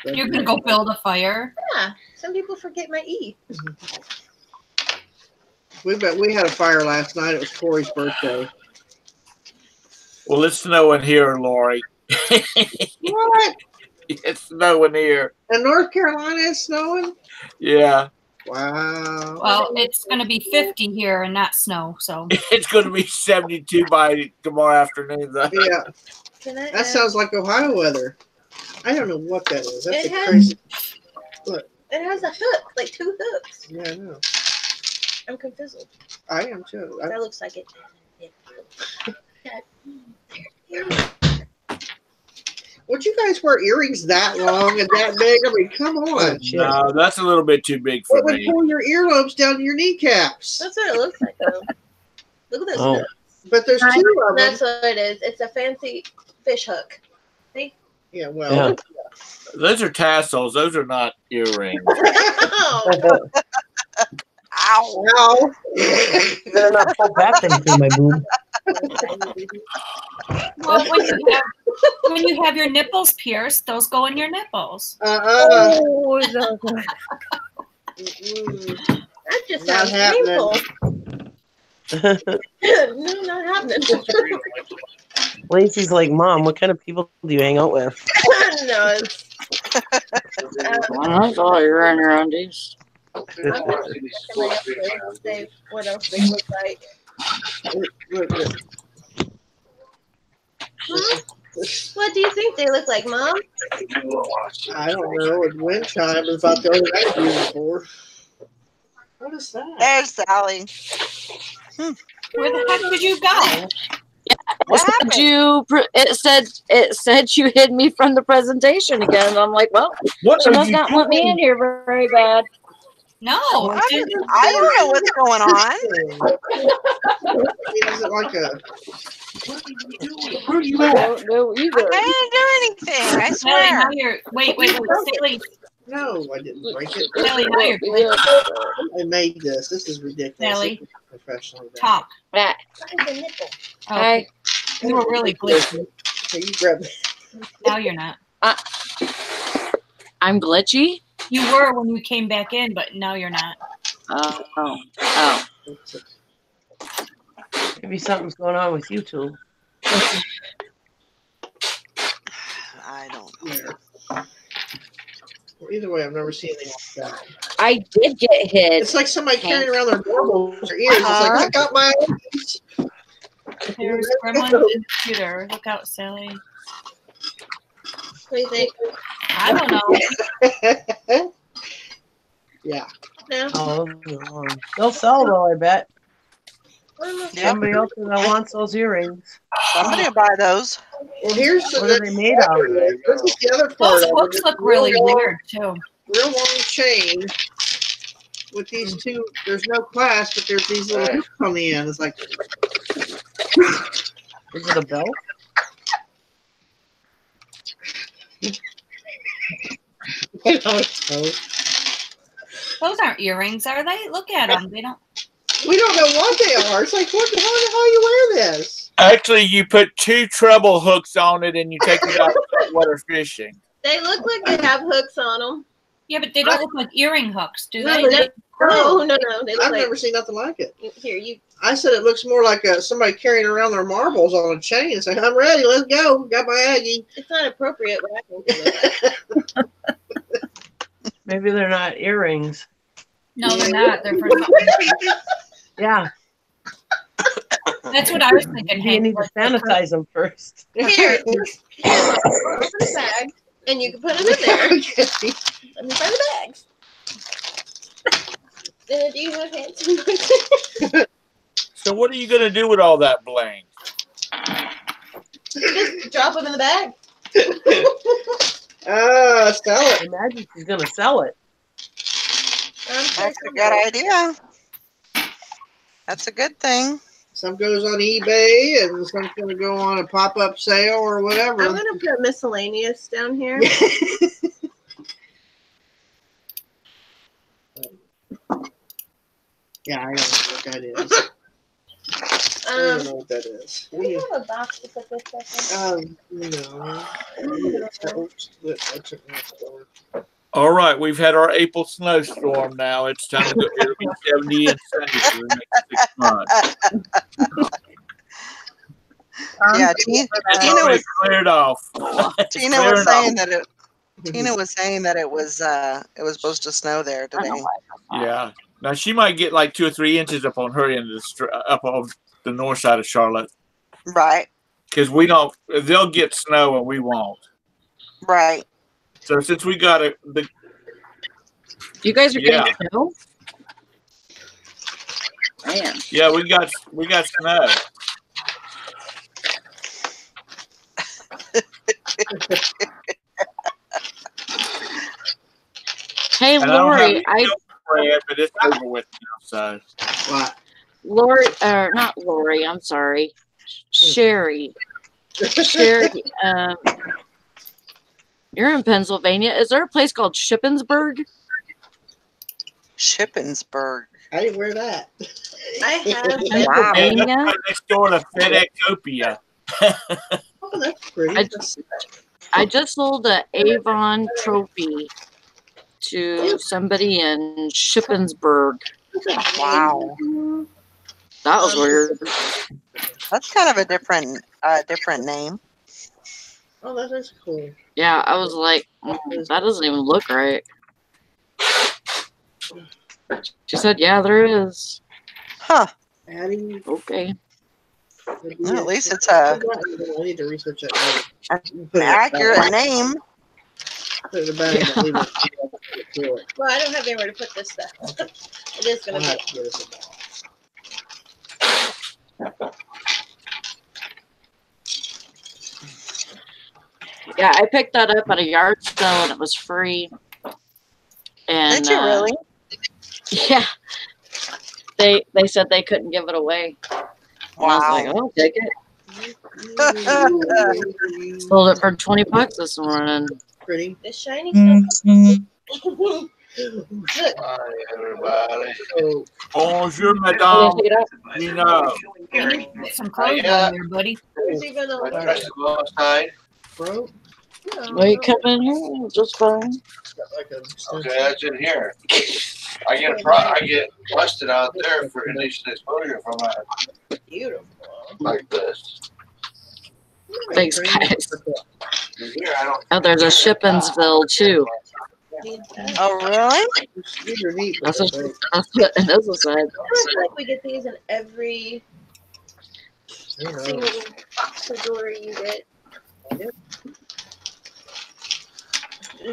You're gonna go build a fire? Yeah. Some people forget my E. We had a fire last night. It was Corey's birthday. Well, it's snowing here, Lori. What? It's snowing here. In North Carolina, it's snowing? Yeah. Wow. Well, it's gonna be 50 here and not snow, so It's gonna be 72 by tomorrow afternoon, though. Yeah. That sounds like Ohio weather. I don't know what that is. That's a crazy. Look. It has a hook, like 2 hooks. Yeah, I know. I'm confused. I am too. That looks like it. Would you guys wear earrings that long and that big? I mean, come on. No, that's a little bit too big for It would me. pull your earlobes down to your kneecaps. That's what it looks like, though. Look at those Oh. hooks. But there's 2 of them. That's what it is. It's a fancy fish hook. See? Yeah, well. Those are tassels. Those are not earrings. Oh. Ow. Ow. You better not pull that thing through my boob. well, when you have your nipples pierced, those go in your nipples. Oh, that just Not sounds happening. painful. No, not happening. Lacey's like, Mom, what kind of people do you hang out with? No, it's. That's all you're in your undies. Say what else they look like. What do you think they look like, Mom? I don't know. It's wind chime is about the only thing I've used before. What is that? There's Sally. Where the heck did you go? It said you hid me from the presentation again. I'm like, well, what she must not want me in here very bad. No, I don't know what's going on. Is it like a? Where are you at? I don't know either. I didn't do anything. I Sally, swear. now you're. Wait, Sally. No, I didn't break it. Sally, now you're glitching. I made this. This is ridiculous. Sally, professional. talk. Right. Okay. You were really glitchy. Okay, you grab it. Now you're not. I'm glitchy? You were when you came back in, but now you're not. Oh. Maybe something's going on with you two. I don't know. Well, either way, I've never seen anything like that. I did get hit. It's like somebody carrying around their marbles in their ears. It's like, I got my ears. There's gremlins in the computer. Look out, Sally. What do you think? I don't know. Yeah. No. Oh, no. They'll sell though, I bet. Yeah. Somebody else that wants those earrings. Somebody will buy those. Well, here's What are they made of? This is the other part Those of hooks it. look really weird too. Real long chain with these two. There's no clasp, but there's these little hooks on the end. It's like. Is it a belt? Those aren't earrings, are they? Look at them. They don't. We don't know what they are. It's like, what the hell? How do you wear this? Actually, you put 2 treble hooks on it and you take it out water fishing. They look like they have hooks on them. Yeah, but they don't look like earring hooks, do No, they? they don't. No. They look I've like. never seen nothing like it. Here, you. I said it looks more like somebody carrying around their marbles on a chain. It's like, I'm ready. Let's go. Got my Aggie. It's not appropriate, but I think Maybe they're not earrings. No, they're not. They're for Yeah. That's what I was thinking. You need to sanitize them first. Here, open the bag, and you can put them in there. Let me find the bags. Then do you have hands? So what are you going to do with all that bling? Just drop them in the bag. Sell it. Imagine she's going to sell it. That's a good idea. That's a good thing. Some goes on eBay, and some's going to go on a pop-up sale or whatever. I'm going to put miscellaneous down here. Yeah, I don't know what that is. I don't know what that is. Do we have a box to put this stuff in? No. All right, we've had our April snowstorm now. It's time to go. It'll be 70 and sunny for the next 6 months. Yeah, Tina was cleared off. Tina was saying that it. Tina was saying that it was supposed to snow there today. Yeah. Now she might get like 2 or 3 inches up on her end of up on the north side of Charlotte. Right. Because we don't. They'll get snow and we won't. Right. So since we got you guys are getting snow? Man. Yeah, we got snow. Hey, Lori, but it's over with now. So what? Lori, not Lori. I'm sorry, Sherry. Sherry, you're in Pennsylvania. Is there a place called Shippensburg? Shippensburg. I didn't wear that. I have. Pennsylvania. Right next door to FedExopia. Oh, that's pretty. I just sold an Avon trophy to somebody in Shippensburg. Wow. That was weird. That's kind of a different name. Oh, that is cool. Yeah, I was like, that doesn't even look right. She said, yeah, there is. Huh. Adding. Okay. Well, at least it's a I need to research that. an accurate name. Put it in the bag. Yeah. Leave it. Well, I don't have anywhere to put this stuff. It is going to be. Yeah, I picked that up at a yard sale and it was free. And, Did you really? Yeah. They said they couldn't give it away. Wow. And I was like, I'll take it. Sold it for $20 this morning. Pretty. The shiny stuff. Hi, everybody. Bonjour, madame. You know. Get some clothes on there, buddy. Where's he gonna I tried to go outside. Bro. Well, you come in here, just fine. Okay, that's in here. I get busted out there for indecent exposure from Beautiful. like this. Thanks, guys. Here, I don't. Oh, there's a Shippinsville, too. Oh, really? These are neat. That's what Anissa said. I feel like we get these in every single box of jewelry you get.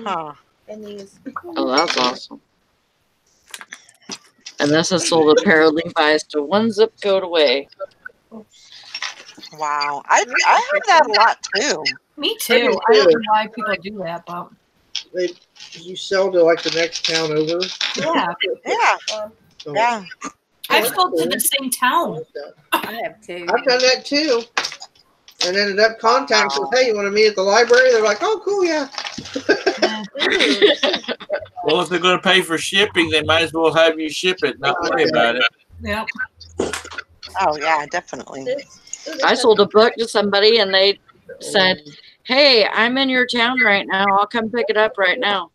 Huh. And these. Oh, that's awesome. And this has sold a pair of Levi's to one zip code away. Wow. I have that a lot too. Me too. I don't know why people do that, but You sell to like the next town over. yeah. Yeah. So, Yeah. I've sold to the same town. I have two. I've done that too. And ended up contacting says, hey, you want to meet at the library? They're like, oh, cool, yeah. Well, if they're going to pay for shipping, they might as well have you ship it, not worry about it. Yep. Oh, yeah, definitely. I sold a book to somebody and they said, hey, I'm in your town right now. I'll come pick it up right now.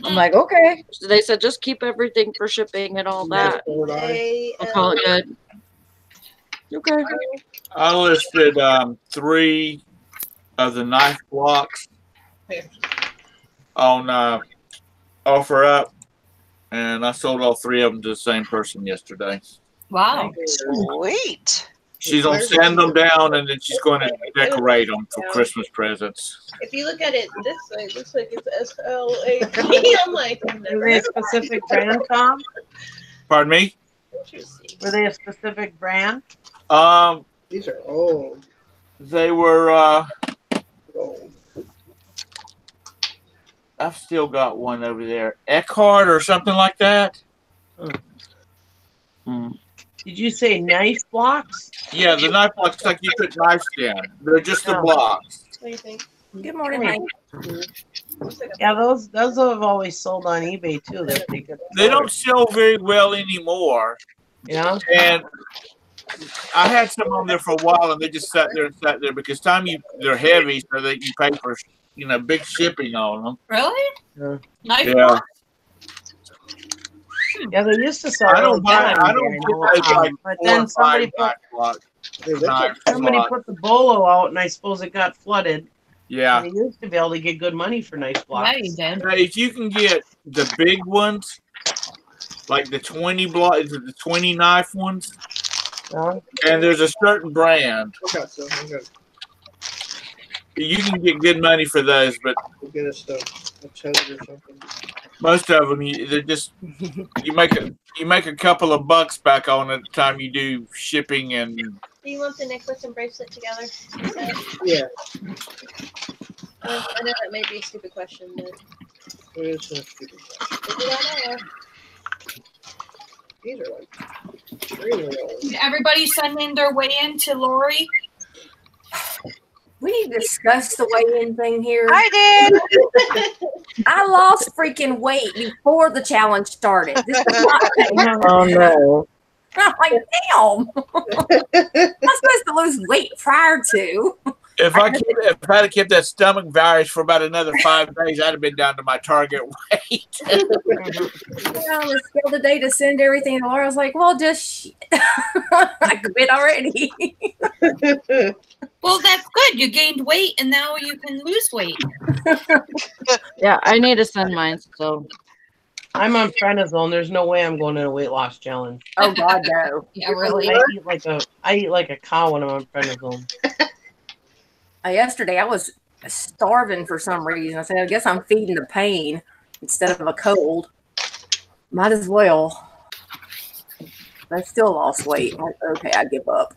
I'm like, okay. So they said, just keep everything for shipping and all that. I'll call it good. Okay. I listed 3 of the knife blocks on offer up, and I sold all 3 of them to the same person yesterday. Wow. Sweet. She's going to sand them down, and then she's going to decorate them for Christmas presents. If you look at it this way, it looks like it's SLAP. I'm like, Were they a specific brand, Tom? Pardon me? Were they a specific brand? These are old. They were. Old. I've still got one over there, Eckhart or something like that. Did you say knife blocks? Yeah, the knife blocks like you put knives in. They're just the blocks. What do you think? Good morning, Mike. Yeah, those have always sold on eBay too. They're pretty good. They don't sell very well anymore. Yeah. And I had some on there for a while, and they just sat there because they're heavy, so that you pay for big shipping on them. Really? Yeah. Knife Yeah. block? Yeah, they used to sell. I don't buy. I don't buy like But 4 then or 5 somebody knife put the bolo out, and I suppose it got flooded. Yeah. And they used to be able to get good money for knife blocks. Yeah, you did. Now, if you can get the big ones, like the 20 the 20 knife ones, and there's a certain brand, Okay, so I'm good. you can get good money for those, but We'll get us a chosen or something. most of them, they're just you make a couple of bucks back on it the time you do shipping and. Do you want the necklace and bracelet together? Yeah. I know that may be a stupid question, but What is so stupid? I know. These are like really old. Did everybody sending their way in to Lori? We need to discuss the weigh-in thing here. I did. I lost freaking weight before the challenge started. This is not Oh no. I'm like, damn. I'm supposed to lose weight prior to. If I had kept that stomach virus for about another 5 days, I'd have been down to my target weight. I was scared today to send everything to Laura. I was like, well, just I quit already. Well, that's good. You gained weight, and now you can lose weight. Yeah, I need to send mine. So I'm on prednisone. There's no way I'm going on a weight loss challenge. Oh God, no. Yeah, really. I eat like a cow when I'm on prednisone. Yesterday I was starving for some reason. I said, I guess I'm feeding the pain instead of a cold. Might as well. I still lost weight. I'm like, okay, I give up.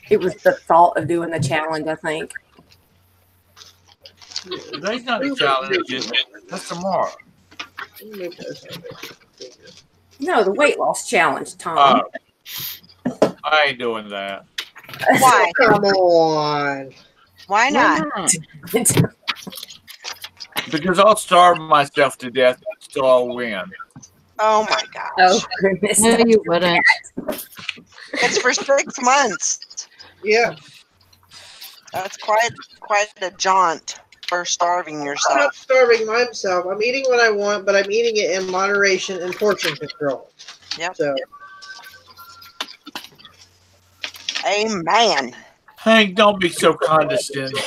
It was the thought of doing the challenge, I think. Today's not a challenge, is it? That's tomorrow. No, the weight loss challenge, Tom. I ain't doing that. Why? Come on. Why not? Because I'll starve myself to death and still I'll win. Oh my gosh. Oh goodness. no, you wouldn't. It's for 6 months. Yeah. That's quite a jaunt for starving I'm yourself. not starving myself. I'm eating what I want, but I'm eating it in moderation and portion control. Yep. So Amen. Hank, don't be so condescending.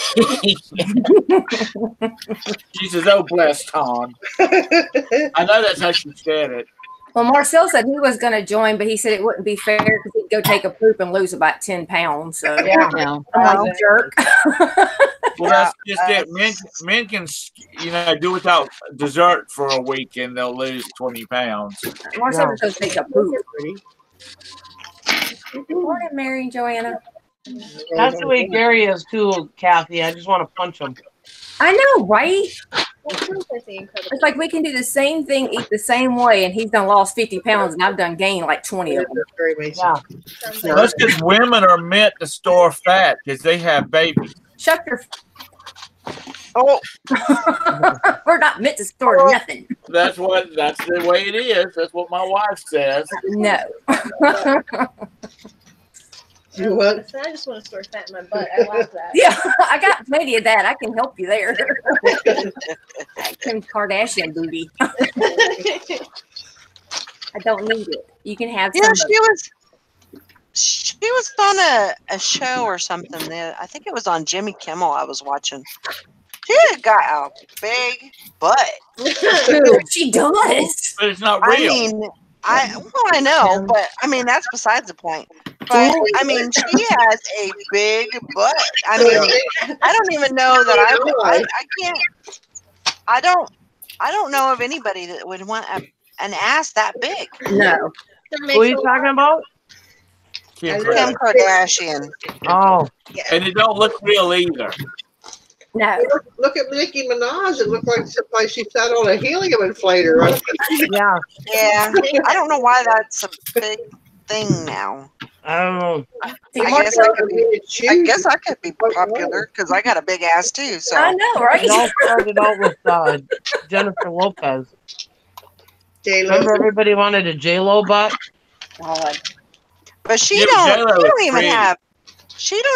She says, oh, bless Tom. I know that's how she said it. Well, Marcel said he was going to join, but he said it wouldn't be fair because he'd go take a poop and lose about 10 pounds. So Yeah. I'm like, jerk. Well, that's just it. Men can, do without dessert for a week and they'll lose 20 pounds. Marcel was going to take a poop. Good morning, Mary and Joanna. That's the way Gary is too, Kathy. I just want to punch him. I know, right? It's like we can do the same thing, eat the same way, and he's done lost 50 pounds, and I've done gained like 20 of them. very amazing. Yeah. That's because women are meant to store fat because they have babies. Shut your. Oh, We're not meant to store nothing. That's the way it is. That's what my wife says. No. You what? I just want to store fat in my butt. I love that. Yeah, I got plenty of that. I can help you there. Kim Kardashian booty. I don't need it. You can have some. yeah, she was on a show or something. I think it was on Jimmy Kimmel I was watching. She got a big butt. She does. But it's not real. I know, but I mean that's besides the point. But I mean, she has a big butt. I mean, I don't even know that I can't. I don't know of anybody that would want an ass that big. No. Who are you talking about? Kim Kardashian. Oh. And it don't look real either. No. Look at Nicki Minaj. It looked like she sat on a helium inflator. Right? Yeah. Yeah. I don't know why that's a big thing now. I don't know. I guess I could be popular because I got a big ass too. So I know, right? It all started out with Jennifer Lopez. Remember, everybody wanted a J-Lo butt. God. But she don't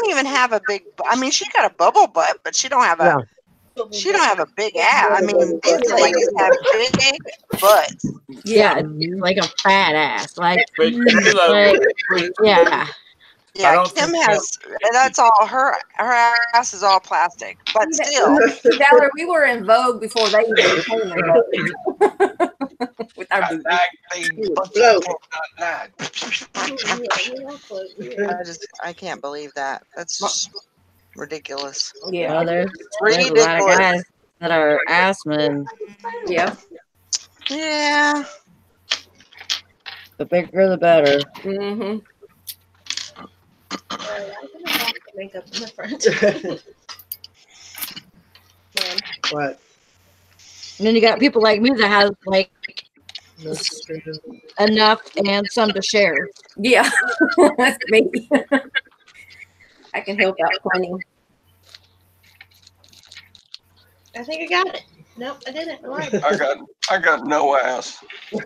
even have a big. I mean, she got a bubble butt, but she don't have a. She don't have a big ass. I mean, these ladies have big butts. Yeah, like a fat ass. Like yeah. Yeah, Kim has. That's all. Her ass is all plastic, but still. Valerie, we were in vogue before they even came in vogue. With our I can't believe that. That's just ridiculous. Yeah, well, there's a lot of guys that are ass men. Yeah. Yeah. The bigger, the better. Mm-hmm. I'm gonna have to make up in the front. What? And then you got people like me that has like enough and some to share. Yeah, that's me. I can help out plenty. I think I got it. Nope, I didn't. I got no ass.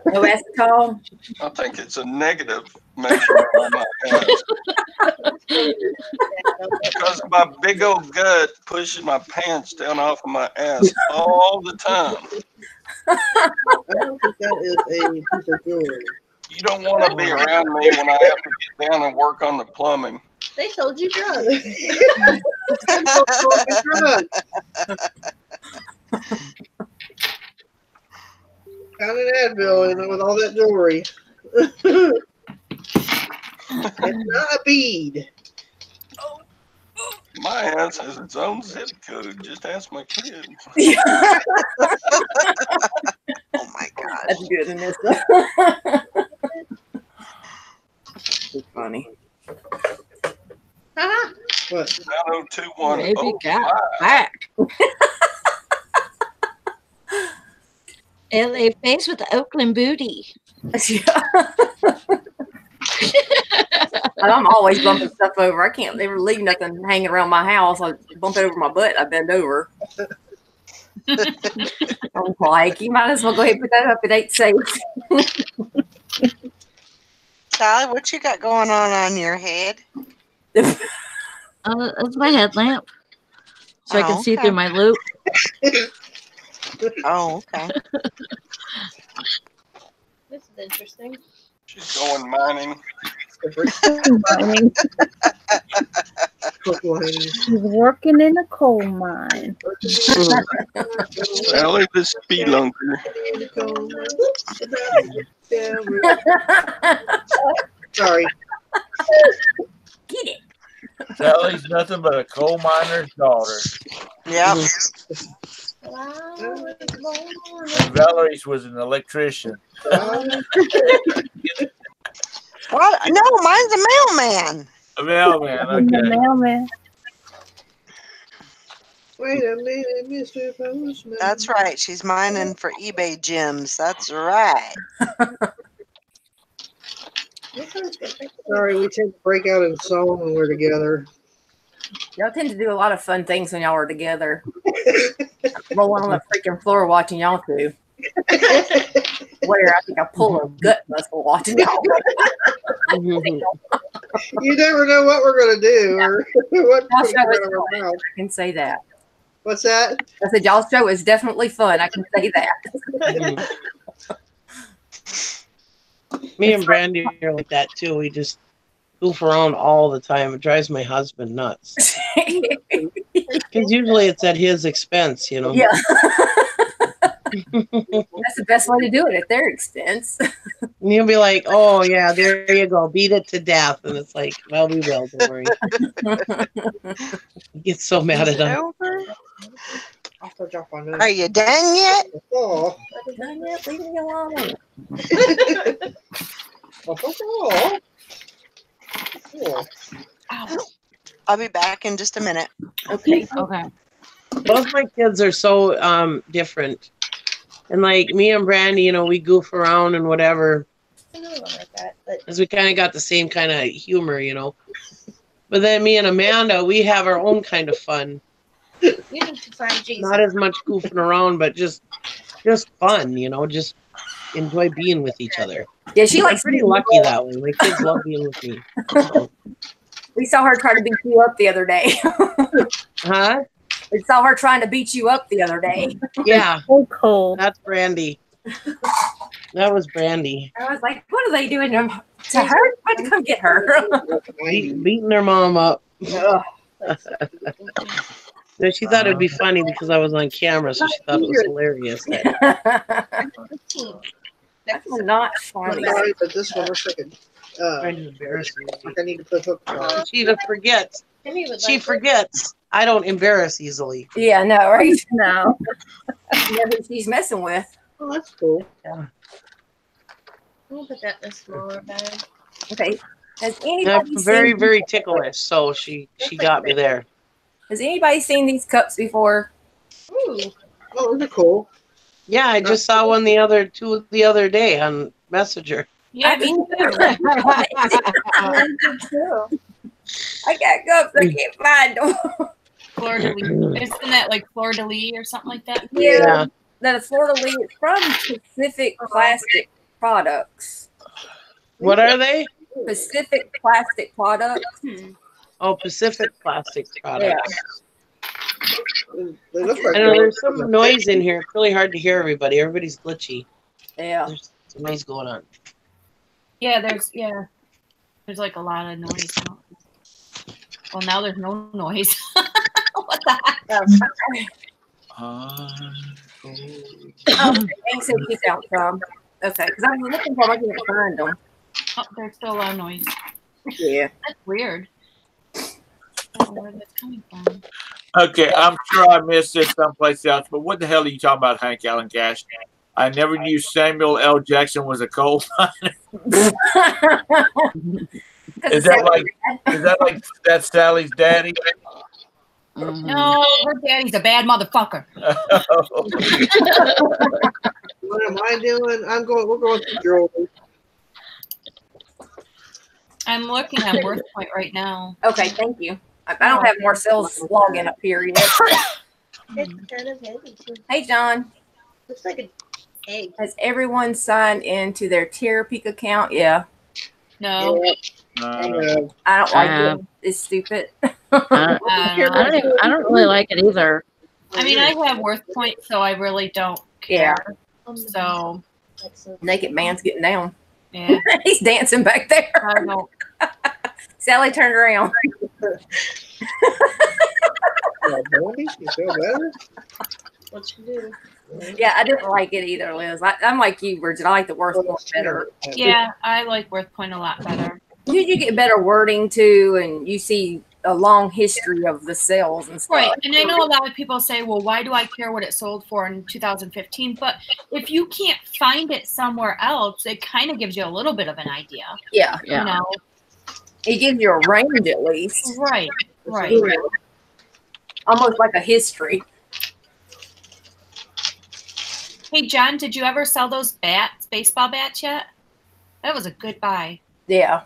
No ass at all. I think it's a negative measurement on my ass. Because my big old gut pushes my pants down off of my ass all the time. I don't think that is a piece of jewelry. You don't want to be around me when I have to get down and work on the plumbing. They sold you drugs. Found an Advil in it with all that jewelry. It's not a bead. My ass has its own zip code. Just ask my kids. Oh my gosh. That's good in this. It's funny. What? 9021. Baby Oh, got my. back. LA face with the Oakland booty. I'm always bumping stuff over. I can't ever leave nothing hanging around my house. I bump it over my butt. I bend over. I'm like, you might as well go ahead and put that up. It ain't safe. Sally, what you got going on your head? That's my headlamp. So I can see okay. through my loop. Oh, okay. This is interesting. She's going mining. He's working in a coal mine. Sally the spelunker. Sorry. Get it. Sally's nothing but a coal miner's daughter. Yep. And Valerie's was an electrician. What? No, mine's a mailman. A mailman, okay. Mailman. Wait a minute, Mr. Postman. That's right. She's mining for eBay gems. That's right. Sorry, we tend to break out in song when we're together. Y'all tend to do a lot of fun things when y'all are together. Rolling on the freaking floor watching y'all two. Where I think I pull a gut muscle watching y'all. You never know what we're going to do or what Y'all comes show out is of our fun. mouth. I can say that. What's that? I said y'all's show is definitely fun. I can say that. Me and Brandy are like that too. We just goof around all the time. It drives my husband nuts. Because usually it's at his expense, you know. Yeah. That's the best way to do it at their expense. And he'll be like, "Oh yeah, there you go, beat it to death." And it's like, "Well, we will. Don't worry." He gets so mad at him. Are you done yet? Oh. Done yet? Leave me alone. I'll be back in just a minute. Okay. Okay. Both my kids are so different. And like me and Brandy, you know, we goof around and whatever. Because we kind of got the same kind of humor, you know. But then me and Amanda, we have our own kind of fun. You need to find Jesus. Not as much goofing around, but just fun, you know, just enjoy being with each other. Yeah, she I'm likes pretty being lucky that way. My kids love being with me. So. We saw her try to beat you up the other day. Huh? We saw her trying to beat you up the other day. Yeah. So cold. That's Brandy. That was Brandy. I was like, what are they doing to her? I had to come get her. Beating her mom up. No, she thought it'd be funny because I was on camera, so she thought it was hilarious. That's not funny. Sorry, but this one looks like I need to put hooks on. She forgets. She forgets. I don't embarrass easily. Yeah, no, right? No. You know who she's messing with. Oh, that's cool. Yeah. We'll put that in a smaller bag. Okay. Has I'm anybody very, seen, very ticklish, so she got me there. has anybody seen these cups before? Ooh. Oh, those are cool. Yeah, I just saw one the other day on Messenger. Yeah, me too. I got cups. I can't find them. Fleur de lis. Isn't that like Fleur de lis or something like that? Yeah. That is Fleur de lis. It's from Pacific Plastic Products. What are they? Pacific Plastic Products. Oh, Pacific Plastics products. They look like I know there's some noise in here. It's really hard to hear everybody. Everybody's glitchy. Yeah. There's some noise going on. Yeah, there's like a lot of noise. Well, now there's no noise. What the heck? Thanks, keep out from. Okay, because I'm looking for them. I can't find them. Oh, there's still a lot of noise. Yeah. That's weird. I don't know where that's coming from. Okay, I'm sure I missed this someplace else, but what the hell are you talking about, Hank Allen Cash? I never knew Samuel L. Jackson was a coal miner. Is that like that's Sally's daddy? No, her daddy's a bad motherfucker. What am I doing? We're going to jewelry. I'm looking at Worth Point right now. Okay, thank you. I don't have Marcel's login up here yet. It's kind of heavy too. Hey, John. Looks like an egg. Has everyone signed into their Terapeak account? Yeah. No. I don't like it. It's stupid. I don't really like it either. I mean, I have Worth Point, so I really don't care. So Naked man's getting down. Yeah. He's dancing back there. I don't. Sally turned around. You feel better? What you do? Yeah, I didn't like it either, Liz. I'm like you, Bridget. I like the Worth Point better. Yeah, I like Worth Point a lot better. You get better wording too, and you see a long history of the sales and stuff. Right, and I know a lot of people say, well, why do I care what it sold for in 2015? But if you can't find it somewhere else, it kind of gives you a little bit of an idea. Yeah. You know? It gives you a range at least. Right. Almost like a history. Hey, John, did you ever sell those bats, baseball bats yet? That was a good buy. Yeah.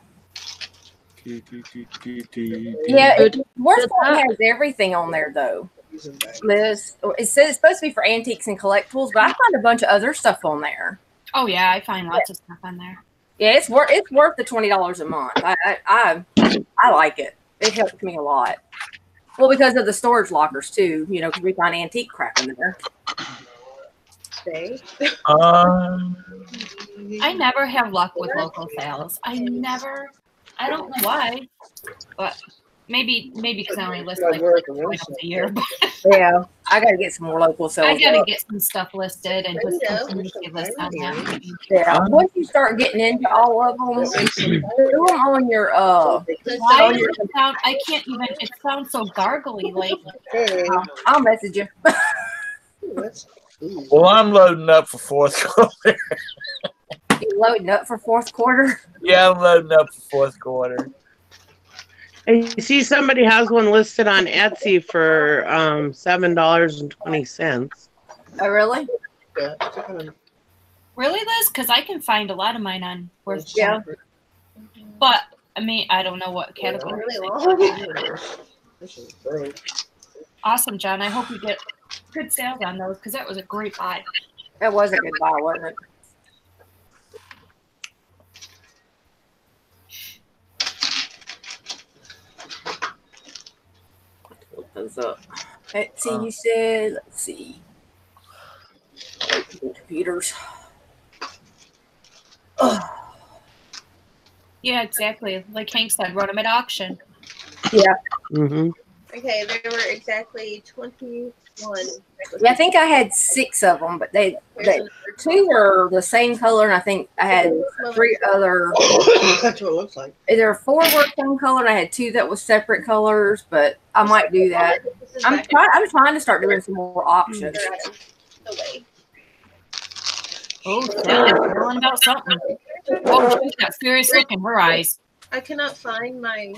Yeah, Worth Point has everything on there though. Liz, it says it's supposed to be for antiques and collectibles, but I find a bunch of other stuff on there. Oh yeah, I find lots of stuff on there. Yeah, it's worth the $20 a month. I like it. It helps me a lot. Well, because of the storage lockers too, because we find antique crap in there. I never have luck with local sales. I don't know why, but maybe because I only list like twice a year. Yeah, I gotta get some more local sales. I gotta get some stuff listed and just continuously list on that. Yeah, once you start getting into all of them, do them on your Why does it sound? I can't even. It sounds so gargly. Like I'll message you. Well, I'm loading up for fourth quarter. You loading up for fourth quarter? Yeah, I'm loading up for fourth quarter. I see somebody has one listed on Etsy for $7.20. Oh, really? Really, Liz? Because I can find a lot of mine on Worth. Yeah. But I mean, I don't know what category. Awesome, John. I hope you get good sales on those because that was a great buy. That was a good buy, wasn't it? Those up. Etsy, you said. Let's see. Computers. Yeah, exactly. Like Hank said, run them at auction. Yeah. Mm-hmm. Okay, there were exactly 21. Yeah, I think I had 6 of them, but they 2 were the same color, and I think I had 3 other. That's what it looks like. Either 4 were same color, and I had 2 that was separate colors, but I might do that. I'm trying to start doing some more auctions. Oh, Sally's yelling about something. Oh, she's got serious look in her eyes. I cannot find my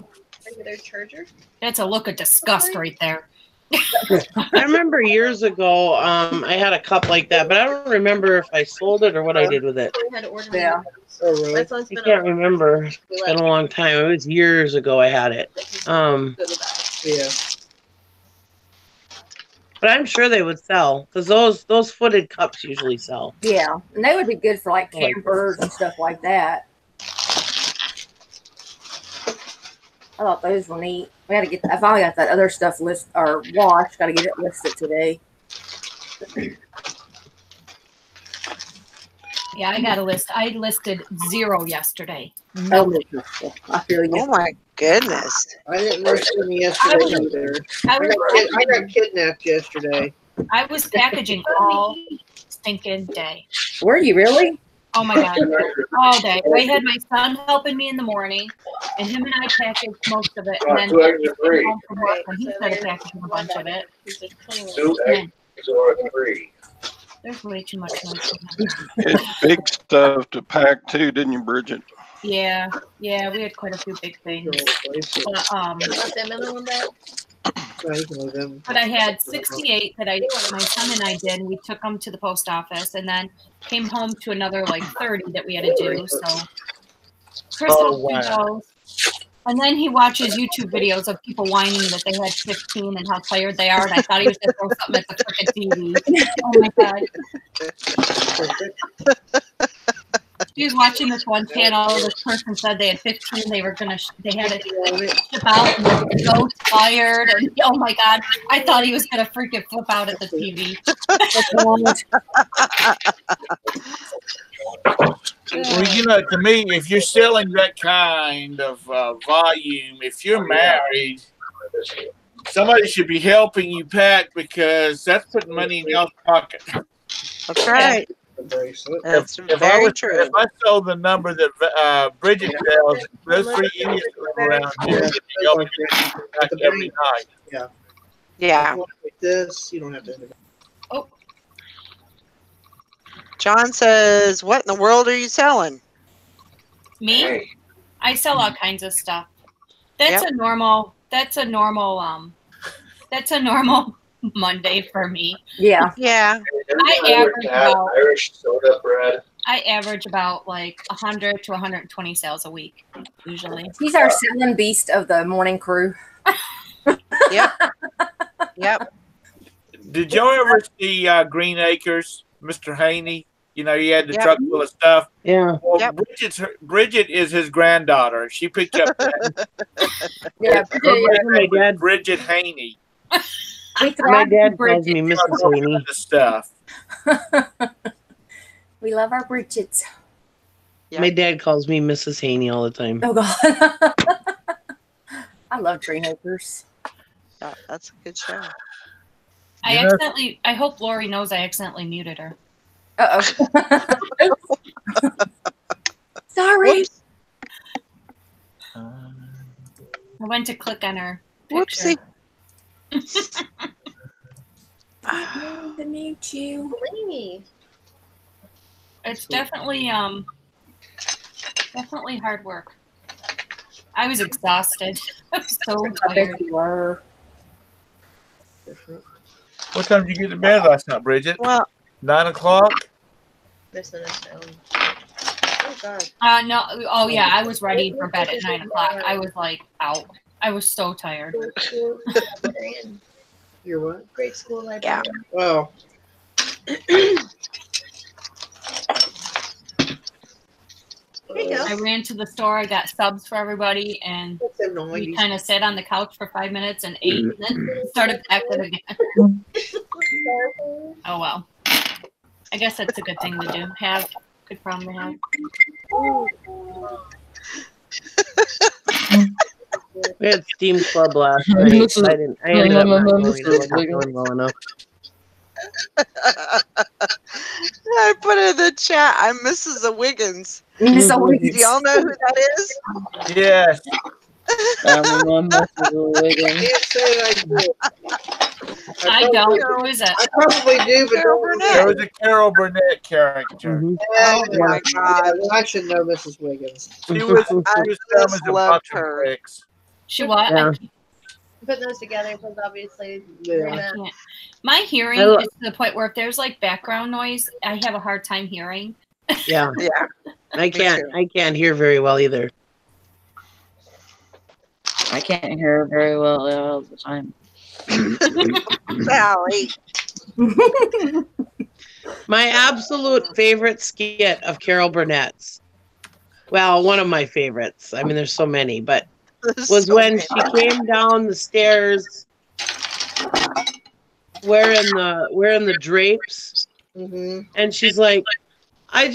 regular charger. That's a look of disgust right there. I remember years ago, I had a cup like that, but I don't remember if I sold it or what I did with it. Yeah. Oh, really? I can't remember. It's been a long time. It was years ago I had it. Yeah. But I'm sure they would sell because those footed cups usually sell. Yeah, and they would be good for like campers and stuff like that. I thought those were neat. We got to get. I finally got that other stuff washed. Got to get it listed today. Yeah, I got a list. I listed 0 yesterday. Oh, I feel you. Oh my goodness! I didn't list any yesterday either. I got kidnapped yesterday. I was packaging all stinking day. Were you really? Oh my God, all day. I had my son helping me in the morning, and him and I packaged most of it. And then he came home from work, and he started packaging a bunch of it. There's way too much noise. It's big stuff to pack too, didn't you, Bridget? Yeah, we had quite a few big things. But I had 68 that my son and I did. We took them to the post office, and then came home to another like 30 that we had to do. So Chris those. And then he watches YouTube videos of people whining that they had 15 and how tired they are. And I thought he was going to throw something at the freaking TV. Oh my God. He was watching this one channel. This person said they had 15. They had to ship out, and they were so tired. And oh my God, I thought he was going to freaking flip out at the TV. Well, to me, if you're selling that kind of volume, if you're married, somebody should be helping you pack, because that's putting money in your pocket. That's right. That's very true. If I sold the number that Bridget sells, those 3 idiots around here would be helping me pack every night. Yeah. Yeah. Like this, you don't have to. Oh. John says, "What in the world are you selling?" Me? I sell all kinds of stuff. That's a normal Monday for me. Yeah. Yeah. I average about Irish soda bread. I average about like 100 to 120 sales a week, usually. He's our selling beast of the morning crew. Yep. Yep. Did y'all ever see Green Acres, Mr. Haney? You know, he had the truck full of stuff. Yeah. Well, Bridget is his granddaughter. She picked up Bridget Haney. My dad calls me Mrs. Haney. Stuff. We love our Bridgets. My dad calls me Mrs. Haney all the time. Oh God. I love Green Acres. Yeah, that's a good show. I hope Lori knows I accidentally muted her. Uh-oh. Sorry. I went to click on her picture. Whoopsie. To meet you. It's definitely hard work. I was exhausted. I was so tired. You were. What time did you get to bed last night, Bridget? Well, 9 o'clock? Missing us down. Oh God. No. Oh yeah, I was ready for bed at 9 o'clock. I was like out. I was so tired. You're what? Grade school librarian. Yeah. Well. I ran to the store. I got subs for everybody, and we kind of sat on the couch for 5 minutes and ate, and then started packing again. Oh well. I guess that's a good thing to do. Good problem to have. We had Steam Club last night. I ended up not going well enough. I put in the chat, I'm Mrs. Wiggins. Mrs. Wiggins. Do y'all know who that is? Yes. I'm Mrs. Wiggins. I don't. Who is it? I probably do, but There was a Carol Burnett character. Oh my God. I should know Mrs. Wiggins. She was I just loved her. She what? Yeah. Putting those together because obviously my hearing is to the point where if there's like background noise, I have a hard time hearing. Yeah. Yeah. I can't hear very well either. I can't hear very well all the time. Sally. My absolute favorite skit of Carol Burnett's. Well, one of my favorites. I mean, there's so many, but was when she came down the stairs wearing the drapes, and she's like, I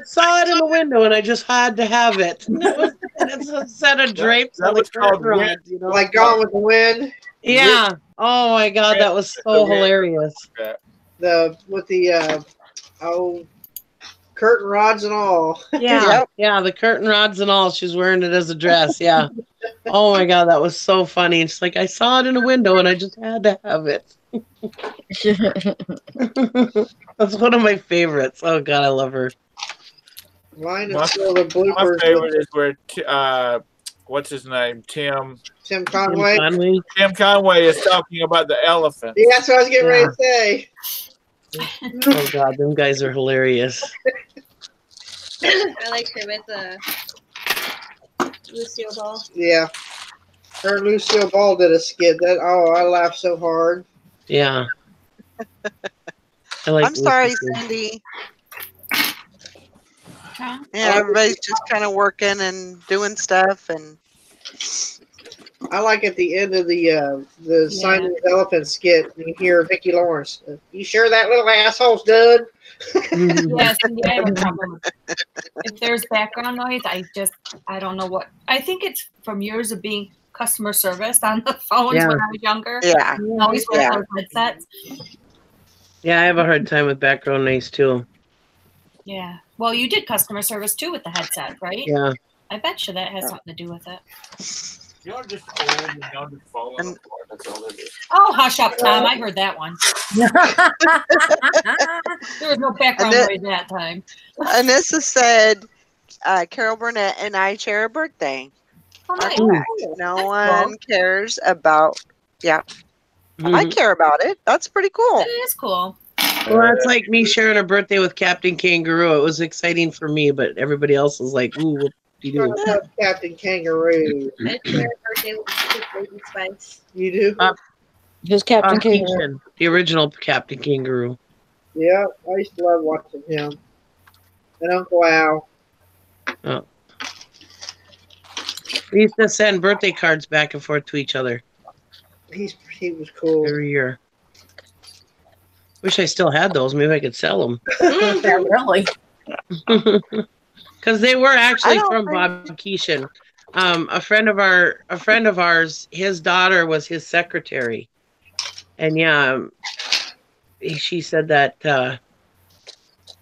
saw it in the window and I just had to have it. It's a set of drapes on the curtain rod, you know, like Gone with the Wind. Yeah. Oh my God, that was so hilarious. With the curtain rods and all. Yeah, yeah, the curtain rods and all. She's wearing it as a dress. Yeah. Oh my God, that was so funny. It's like I saw it in a window and I just had to have it. That's one of my favorites. Oh God, I love her. Mine is still the bloopers. My favorite is where what's his name? Tim Conway. Tim Conway is talking about the elephant. Yeah, that's what I was getting ready to say. Oh God, them guys are hilarious. I like her with Lucille Ball. Yeah. Her and Lucille Ball did a skit. I laughed so hard. Yeah. I'm sorry, Cindy. Yeah, everybody's just kind of working and doing stuff, and I like at the end of the Simon's Elephant skit, you hear Vicki Lawrence. You sure that little asshole's done? Yes, I have a problem. If there's background noise, I don't know what. I think it's from years of being customer service on the phones when I was younger. Yeah. I always wear those headsets. Yeah, I have a hard time with background noise too. Yeah. Well, you did customer service too with the headset, right? Yeah. I bet you that has something to do with it. You're just old and you're just falling apart. That's all it is. Oh, hush up, Tom. I heard that one. There was no background noise that time. Anissa said, Carol Burnett and I share a birthday. Oh, nice. No one cares about, I care about it. That's pretty cool. It is cool. Well, that's like me sharing a birthday with Captain Kangaroo. It was exciting for me, but everybody else was like, ooh, what do you do? Captain Kangaroo. I share a birthday with Baby Spice. You do? Who's Captain Kangaroo? The original Captain Kangaroo. Yeah, I used to love watching him. And Uncle Al. Oh. We used to send birthday cards back and forth to each other. He was cool. Every year. Wish I still had those. Maybe I could sell them. Really? Because they were actually from Bob Keeshan. A friend of ours, his daughter was his secretary, and she said that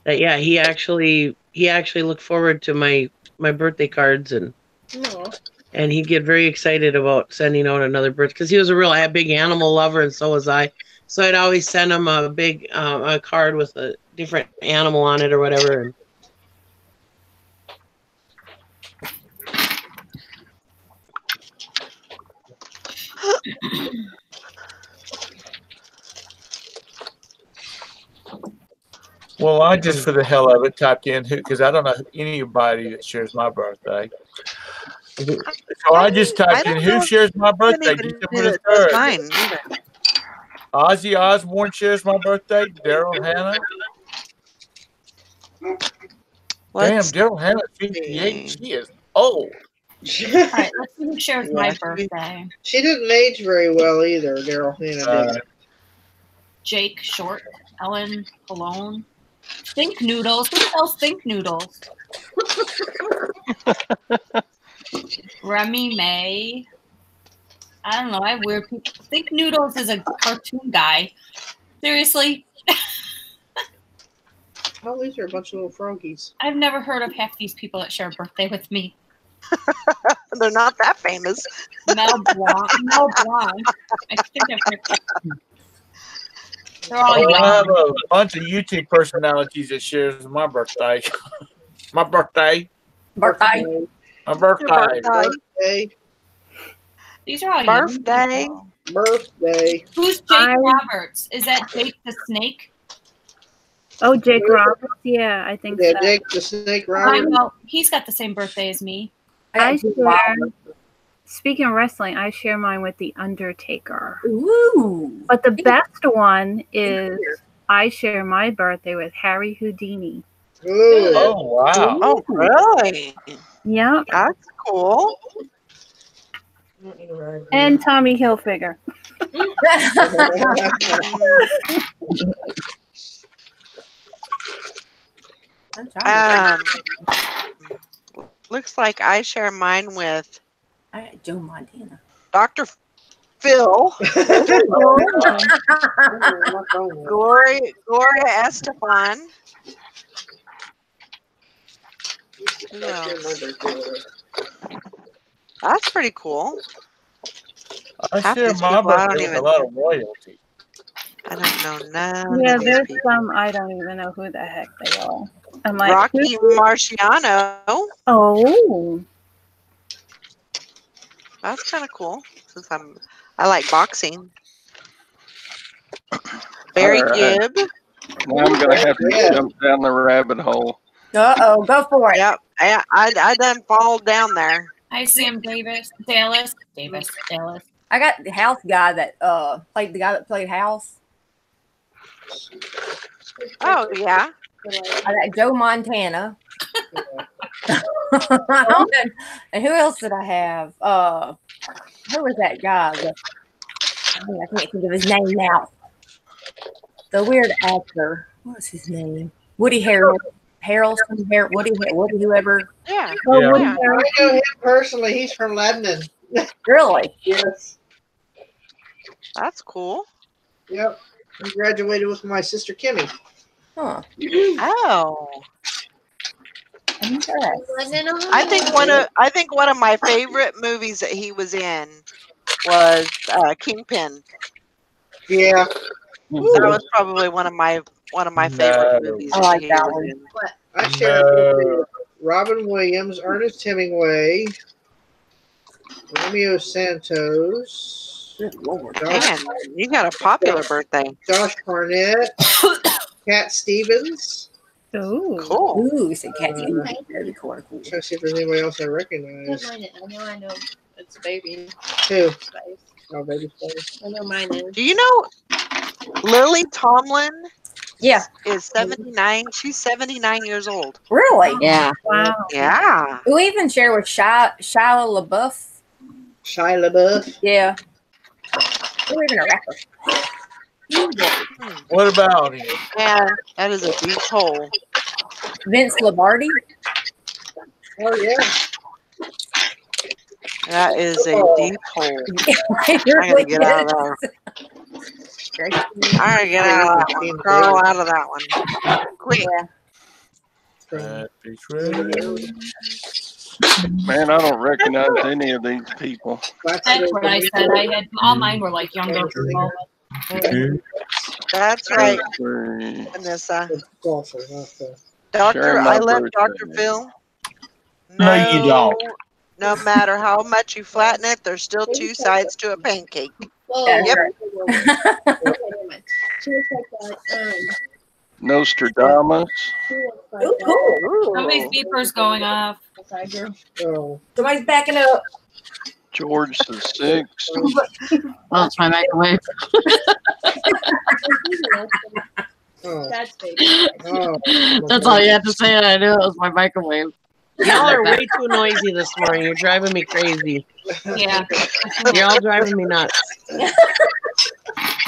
he actually looked forward to my birthday cards, and he'd get very excited about sending out another birthday because he was a real big animal lover, and so was I. So I'd always send him a big a card with a different animal on it or whatever. Well, I just, for the hell of it, typed in because I don't know anybody that shares my birthday. So I just typed in who shares my birthday. Mine. Ozzy Osbourne shares my birthday. Daryl Hannah. Damn, Daryl Hannah's 58. She is old. All right, let's see who shares my birthday. She didn't age very well either, Daryl Hannah did. Jake Short, Ellen Cologne, Think Noodles. Who sells Think Noodles? Remy May. I don't know. I have weird people. Think Noodles is a cartoon guy. Seriously. Oh, these are a bunch of little froggies. I've never heard of half these people that share a birthday with me. They're not that famous. Mel Blanc. I think I've heard. They're all young. I have a bunch of YouTube personalities that shares my birthday. My birthday. Birthday. My birthday. These are all birthday. Birthday. Who's Jake Roberts? Is that Jake the Snake? Oh, Jake Roberts. Yeah, I think so. Yeah, Jake the Snake Roberts. Well, he's got the same birthday as me. Speaking of wrestling, I share mine with The Undertaker. Ooh. But the best one is I share my birthday with Harry Houdini. Ooh. Oh, wow. Oh, really? Yeah. That's cool. And Tommy Hilfiger. Looks like I share mine with Joe Montana. Dr. Phil. Gloria Estefan. Who else? That's pretty cool. I Half share these my people, I don't birthday with a even- lot of royalty. I don't know none Yeah, of these there's people. some I don't even know who the heck they are. I'm like, Rocky Marciano. oh, That's kind of cool since I like boxing. Barry All right. Gibb. Now I'm gonna have to jump down the rabbit hole. Go for it. Yep, I done fall down there. Hi, Sam Dallas. I got the house guy that played the guy that played house. Oh yeah. I got Joe Montana. And who else did I have? Who was that guy? I can't think of his name now. The weird actor. What was his name? Woody Harrelson. Woody, whoever. Yeah. oh, Yeah. Woody Yeah. I know him personally. He's from Lebanon. Really? Yes. That's cool. Yep. He graduated with my sister Kimmy. Huh. Oh. Interesting. I think one of my favorite movies that he was in was Kingpin. Yeah. That was probably one of my favorite movies. I like he that was one. in. I shared a birthday with Robin Williams, Ernest Hemingway, Romeo Santos, Good Lord. Man, you got a popular birthday. Josh Barnett, Cat Stevens. Ooh. Cool. Ooh, you said Cat Stevens. That'd be cool. I'm trying to see if there's anybody else I recognize. I know. It's baby. Who? Spice. Oh, baby Spice. I know mine is. Do you know Lily Tomlin Yeah. is 79? She's 79 years old. Really? Yeah. Wow. Yeah. We even share with Shia LaBeouf. Shia LaBeouf. Yeah. We're even a rapper. What about him? Man, that is a deep hole. Vince Lombardi. Oh, yeah. That is a deep hole. I Really gotta get out of there. I gotta get out of that one. Crawl out of that one. Quick. Happy Friday. Man, I don't recognize any of these people. That's what I said. I had all mine were like younger people. That's right, Three. Vanessa. Golfer, not the- Doctor, my I love birthday. Dr. Phil. No, you don't. No matter how much you flatten it, there's still two sides to a pancake. Whoa. Yep. Okay, never mind. She looks like that. Nostradamus. She looks like Ooh, that. cool. Somebody's beeper's going off. Side girl. Oh, Somebody's backing up. George the Sixth. Well, it's my microwave. oh, That's baby. oh. That's all you had to say. I knew it was my microwave. Y'all are way too noisy this morning. You're driving me crazy. Yeah. You're all driving me nuts.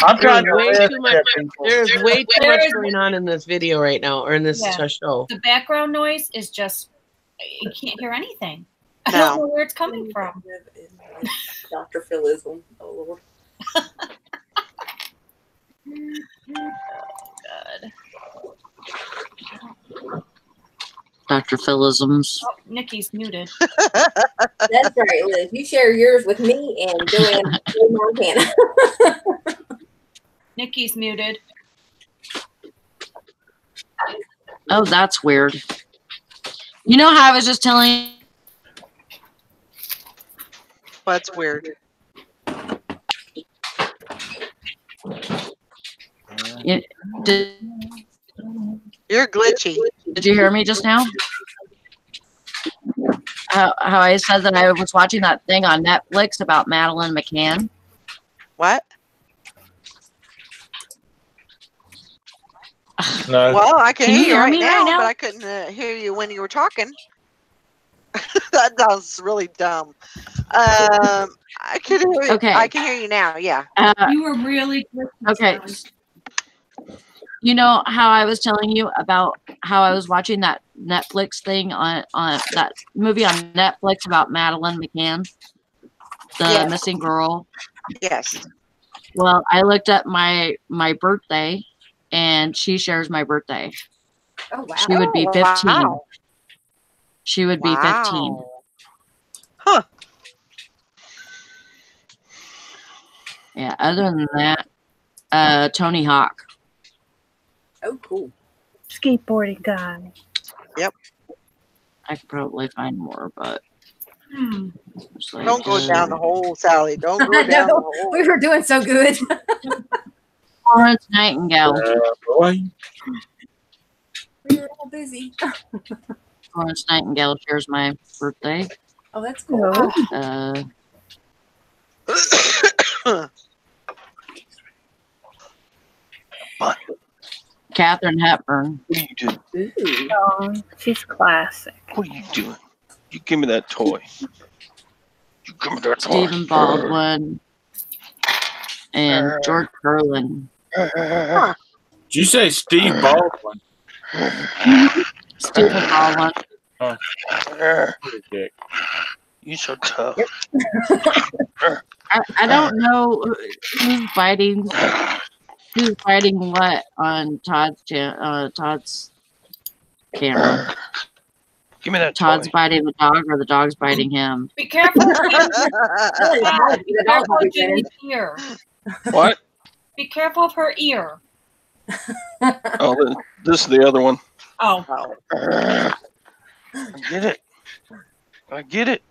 I'm trying to Way live too much. with people. There's way too much going on in this video right now, or in this show. The background noise is just, you can't hear anything. I No. don't know where it's coming from. Dr. Philism. Oh, Lord. Good. Dr. Philisms. Oh, Nikki's muted. That's right, Liz. You share yours with me and Joanne Montana. Nikki's muted. Oh, that's weird. You know how I was just telling That's weird. you? Did You're glitchy. you hear me just now? How I said that I was watching that thing on Netflix about Madeline McCann? What? No. Well, I can Can you hear you hear right me now, right now? but I couldn't hear you when you were talking. That sounds really dumb. I can hear you. Okay. I can hear you now. Yeah. You were really good. Okay. You know how I was telling you about how I was watching that Netflix thing on that movie on Netflix about Madeline McCann, the missing girl? Yes. Well, I looked up my birthday, and she shares my birthday. Oh wow. She would be 15. Wow. She would be 15. Huh. Yeah. Other than that, Tony Hawk. Oh, cool. Skateboarding guy. Yep. I could probably find more, but it's like, Don't go down the hole, Sally. Don't go down the hole. We were doing so good. Florence Nightingale. Boy. We were all busy. Florence Nightingale shares my birthday. Oh, that's cool. Katharine Hepburn. What are you doing? Oh, she's classic. What are you doing? You give me that toy. You give me that toy. Stephen Baldwin. And George Carlin. Did you say Steve Baldwin? Stephen Baldwin. Oh. You so tough. I don't know who's fighting what on Todd's camera. Give me that Todd's toy. biting the dog or the dog's biting him. Be careful. Be careful of Jimmy's ear. What? Be careful of her ear. Oh, this is the other one. Oh. I get it. I get it.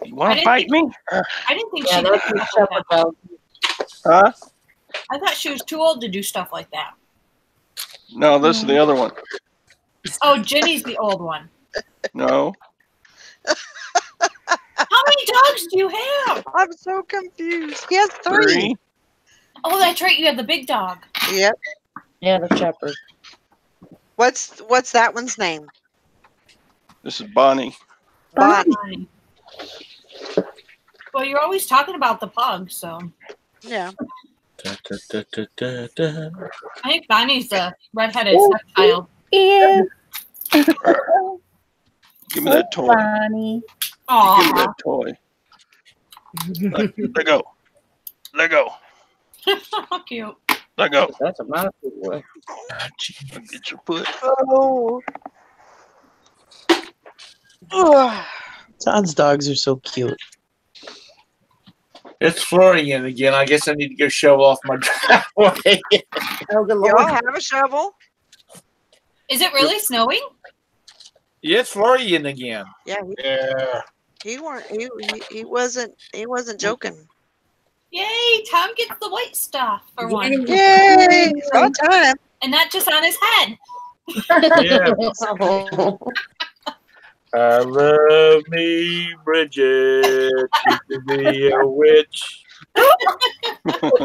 You want to fight me? I didn't think Yeah, she that's did a stuff like that. dog. Huh? I thought she was too old to do stuff like that. No, this is the other one. Oh, Jenny's the old one. No. How many dogs do you have? I'm so confused. He has 3. Oh, that's right. You have the big dog. Yep. Yeah, the shepherd. What's that one's name? This is Bonnie. Bonnie. Well, you're always talking about the pug, so. Yeah. I think Bonnie's the redheaded stepchild. Yeah. Give me that toy. Bonnie. Aww. Give me that toy. Let go. Let go. Cute. Let go. That's a mouthful, boy. I'll get your foot. Oh. Todd's dogs are so cute. It's Florian again. I guess I need to go shovel off my driveway. Oh, good Y'all lord. have a shovel? Is it really snowing? Yeah, it's Florian again. Yeah. He wasn't joking. Yay! Tom gets the white stuff for one, Yay! It's about time. and not just on his head. Yeah. I love me, Bridget. She can be a witch.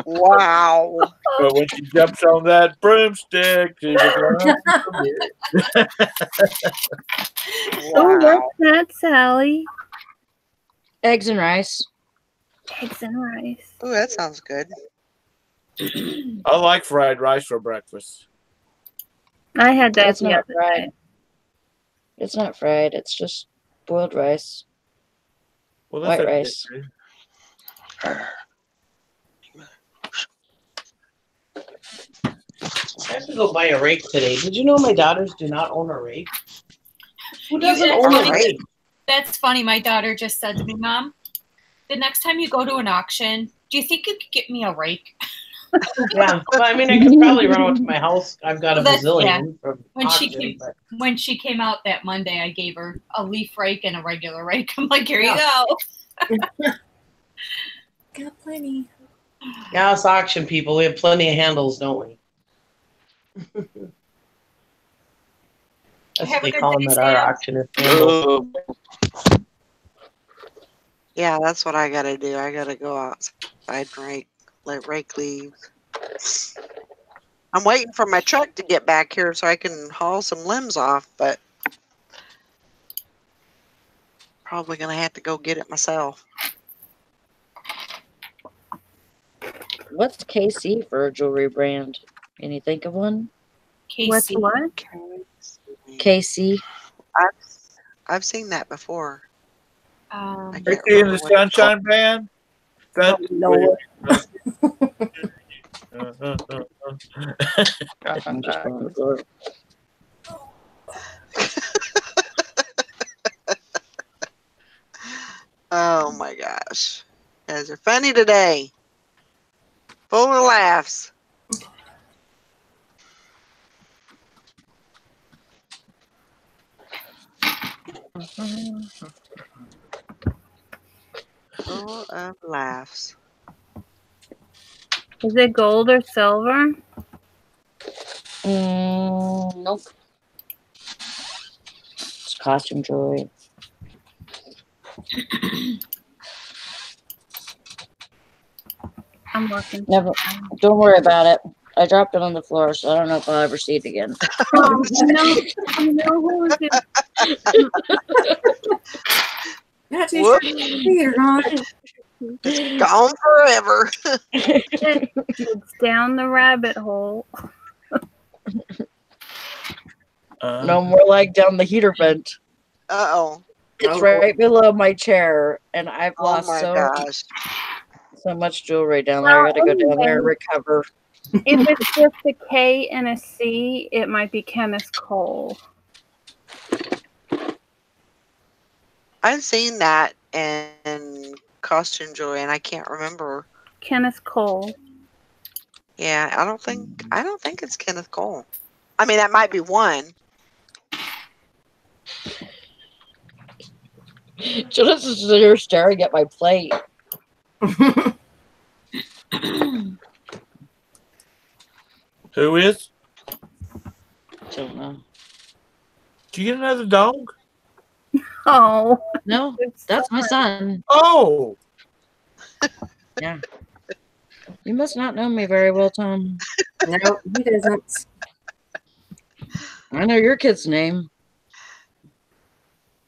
Wow. But when she jumps on that broomstick, she's a Oh, what's that, Sally? Eggs and rice. Eggs and rice. Oh, that sounds good. I like fried rice for breakfast. I had that That's the not other fried. day. It's not fried. It's just boiled rice. Well, White okay. rice. I have to go buy a rake today. Did you know my daughters do not own a rake? Who doesn't That's own a funny. rake? That's funny. My daughter just said to me, "Mom, the next time you go to an auction, do you think you could get me a rake?" Yeah, well, I mean, I could probably run out to my house. I've got a That's- bazillion from When she auction, came, but when she came out that Monday, I gave her a leaf rake and a regular rake. I'm like, here you go. Got plenty. yeah, us auction people, we have plenty of handles, don't we? That's Have what they a good call day, them at our Sam. auction. Is handles. Yeah, that's what I gotta do. I gotta go outside and let rake leaves. I'm waiting for my truck to get back here so I can haul some limbs off, but probably going to have to go get it myself. What's KC for a jewelry brand? Can you think of one? KC. What's what? KC. I've seen that before. I can't KC and remember the what it's called. Sunshine Band. That's No. I'm just on the floor. Oh my gosh. You guys are funny today. Full of laughs. Full of laughs. Is it gold or silver? Nope. It's costume jewelry. I'm looking. Never. Don't worry about it. I dropped it on the floor, so I don't know if I'll ever see it again. Oh, no, who is it? Not too sure either, not. It's gone forever. It's down the rabbit hole. No, more like down the heater vent. Uh-oh. It's right below my chair, and I've lost so much jewelry down there. I got to go down there and recover. If it's just a K and a C, it might be Kenneth Cole. I've seen that in costume jewelry, and I can't remember. Kenneth Cole. Yeah, I don't think it's Kenneth Cole. I mean, that might be one. Just is there staring at my plate. Who is? Don't know. Did you get another dog? Oh. No, that's my son. Oh. Yeah. You must not know me very well, Tom. No, he doesn't. I know your kid's name.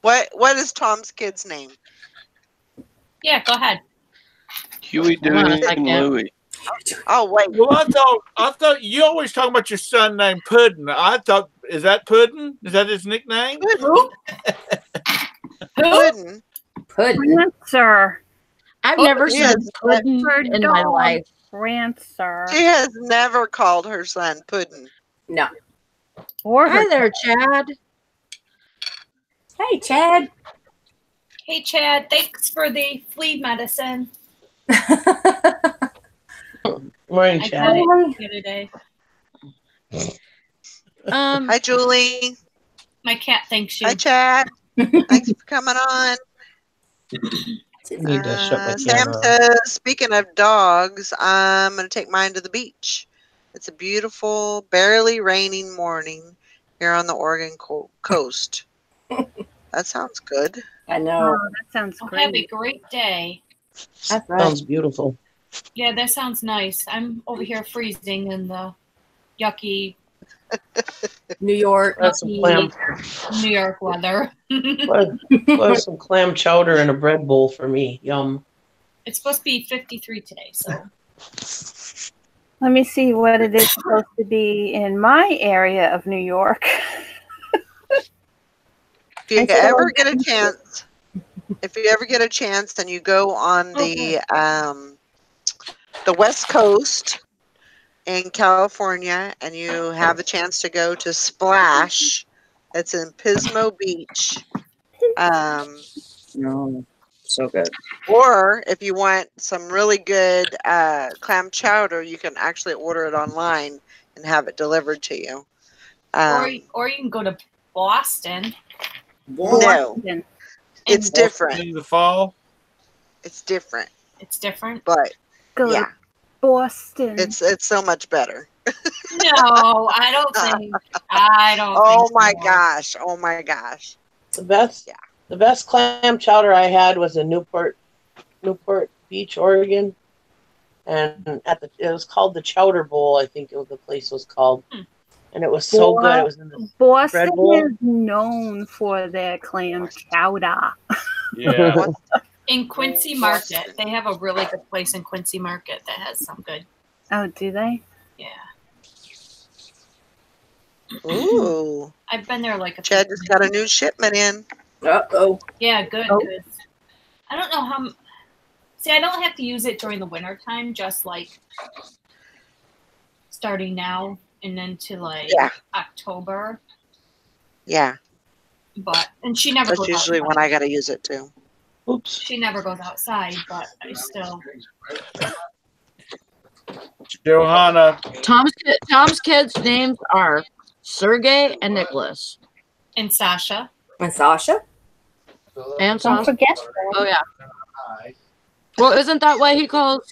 What is Tom's kid's name? Yeah, go ahead. Huey, Dewey, and Louie. Oh wait. Well, I thought you always talk about your son named Puddin'. I thought, is that Puddin'? Is that his nickname? Who? Puddin'. Prancer. I've never said Puddin' in my life. Prancer. She has never called her son Puddin'. No. Hi there, Chad. Hey, Chad. Hey, Chad. Thanks for the flea medicine. Morning, I Chad. got it the other day. Hi, Julie. My cat thanks you. Hi, Chad. Thanks for coming on. Need to shut my Sam camera. says, speaking of dogs, I'm going to take mine to the beach. It's a beautiful, barely raining morning here on the Oregon coast. That sounds good. I know. Oh, that sounds great. Have a great day. That sounds beautiful. Yeah, that sounds nice. I'm over here freezing in the yucky New York. That's some clam. New York weather. Plus some clam chowder in a bread bowl for me. Yum. It's supposed to be 53 today, so. Let me see what it is supposed to be in my area of New York. If you ever get a chance, and you go on the West Coast in California, and you have a chance to go to Splash, it's in Pismo Beach. No, so good. Or if you want some really good clam chowder, you can actually order it online and have it delivered to you. Or you can go to Boston. No, it's different. In the fall? It's different. It's different? But, Go yeah. to Boston. It's so much better. No, I don't think. Oh my gosh. Oh my gosh. The best clam chowder I had was in Newport Beach, Oregon. And it was called the Chowder Bowl, I think the place was called. And it was so good. It was in the bread Boston bowl. is known for their clam chowder. Yeah. In Quincy Market, they have a really good place in Quincy Market that has some good. Oh, do they? Yeah. Ooh. I've been there like a Chad just got a new shipment in. Uh-oh. Yeah, good, Oh. good. I don't know how. See, I don't have to use it during the winter time, just like starting now and into like October. Yeah. And she never That's goes usually outside. when I got to use it too. Oops. She never goes outside, but I still. Johanna. Tom's kids' names are Sergey and Nicholas. And Sasha. And Sasha. And Don't Sasha. forget. Oh yeah. Well, isn't that what he calls?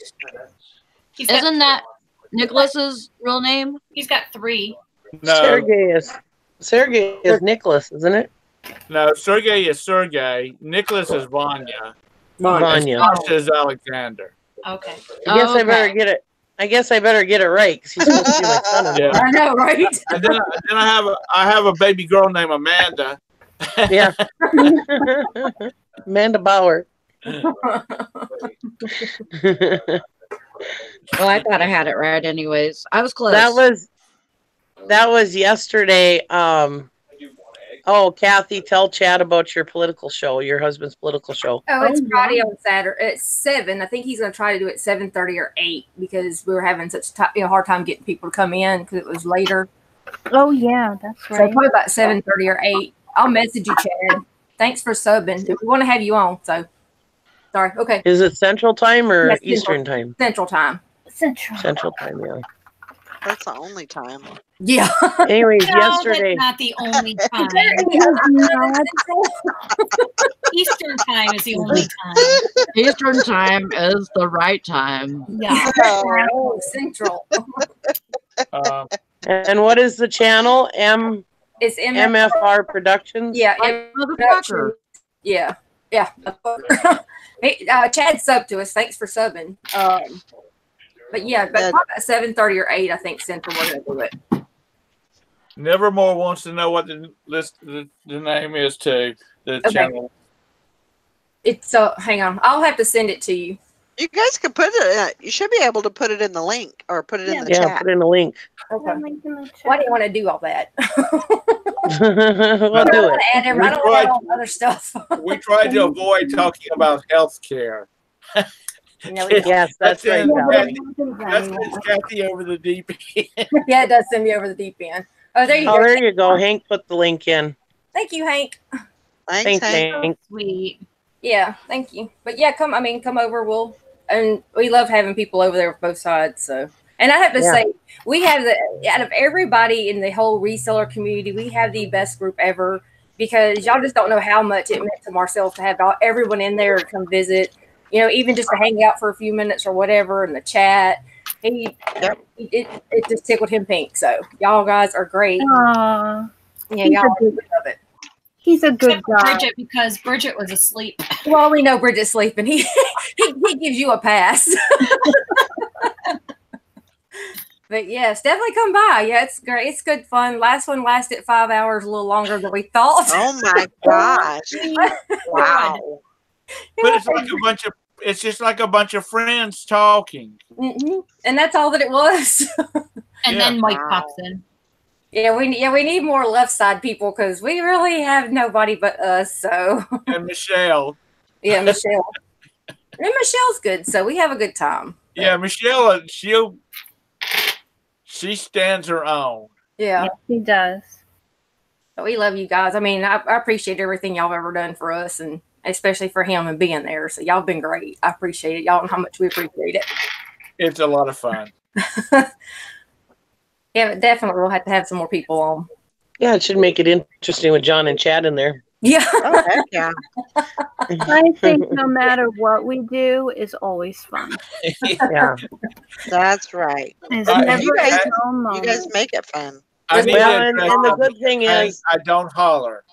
Isn't that Nicholas's real name? He's got 3. No. Sergey is Nicholas, isn't it? No, Sergey is Sergey. Nicholas is Vanya. Vanya. Sasha is Alexander. Okay. I guess I better get it. I guess I better get it right because he's supposed to be my son-in-law. Yeah. I know, right? And then I have a baby girl named Amanda. Yeah. Amanda Bauer. Well, I thought I had it right anyways. I was close. That was yesterday. Oh, Kathy, tell Chad about your political show, your husband's political show. Oh, it's Friday on Saturday at 7. I think he's going to try to do it 7:30 or 8 because we were having such a hard time getting people to come in because it was later. Oh yeah, that's So right. probably about 7:30 or 8. I'll message you, Chad. Thanks for subbing. We want to have you on. So sorry. Okay. Is it Central Time or Yes, Eastern Time? Central Time. Central Time, yeah. That's the only time. Yeah. Anyways, No, yesterday. that's not the only time. Eastern time is the only time. Eastern time is the right time. Yeah. Oh, Central. And what is the channel? It's MFR Productions? Yeah. Motherfucker. Yeah. Yeah. Hey, Chad subbed to us. Thanks for subbing. But yeah, but probably at 7:30 or 8, I think Central we're gonna do it. Nevermore wants to know what the name is too. The channel. It's hang on. I'll have to send it to you. You guys can put it. You should be able to put it in the link or put it in the Yeah, chat. put in the link. Okay. Why do you want to do all that? We'll do it. I don't want all other stuff. We tried to avoid talking about health care. Yes, that's right. That sends Kathy over the deep end. Yeah, it does send me over the deep end. Oh, there you go. Oh, there you go. Hank put the link in. Thank you, Hank. Thanks, Hank. Sweet. Yeah, thank you. But yeah, come over. And we love having people over there with both sides. So, and I have to say, we have out of everybody in the whole reseller community, we have the best group ever because y'all just don't know how much it meant to Marcel to have everyone in there to come visit. You know, even just to hang out for a few minutes or whatever in the chat. It just tickled him pink. So y'all guys are great. Aww. Yeah, y'all love it. He's a good guy. Bridget, because Bridget was asleep. Well, we know Bridget's sleeping. He gives you a pass. But yes, definitely come by. Yeah, it's great. It's good fun. Last one lasted 5 hours, a little longer than we thought. Oh my gosh! Wow. But it's just like a bunch of friends talking. Mm-hmm. And that's all that it was. And then Mike pops in. Yeah, we need more left side people because we really have nobody but us. So And Michelle. Yeah, Michelle. And Michelle's good, so we have a good time. Yeah, Michelle. She stands her own. Yeah, he does. But we love you guys. I mean, I appreciate everything y'all have ever done for us, and especially for him and being there. So y'all been great. I appreciate it. Y'all know how much we appreciate it. It's a lot of fun. Yeah, but definitely we'll have to have some more people on. Yeah, it should make it interesting with John and Chad in there. Yeah. Oh, heck yeah. I think no matter what we do is always fun. Yeah. That's right. There's never You guys, a dull moment. you guys make it fun. I need Well, to and address the something. good thing Hank, is- I don't holler.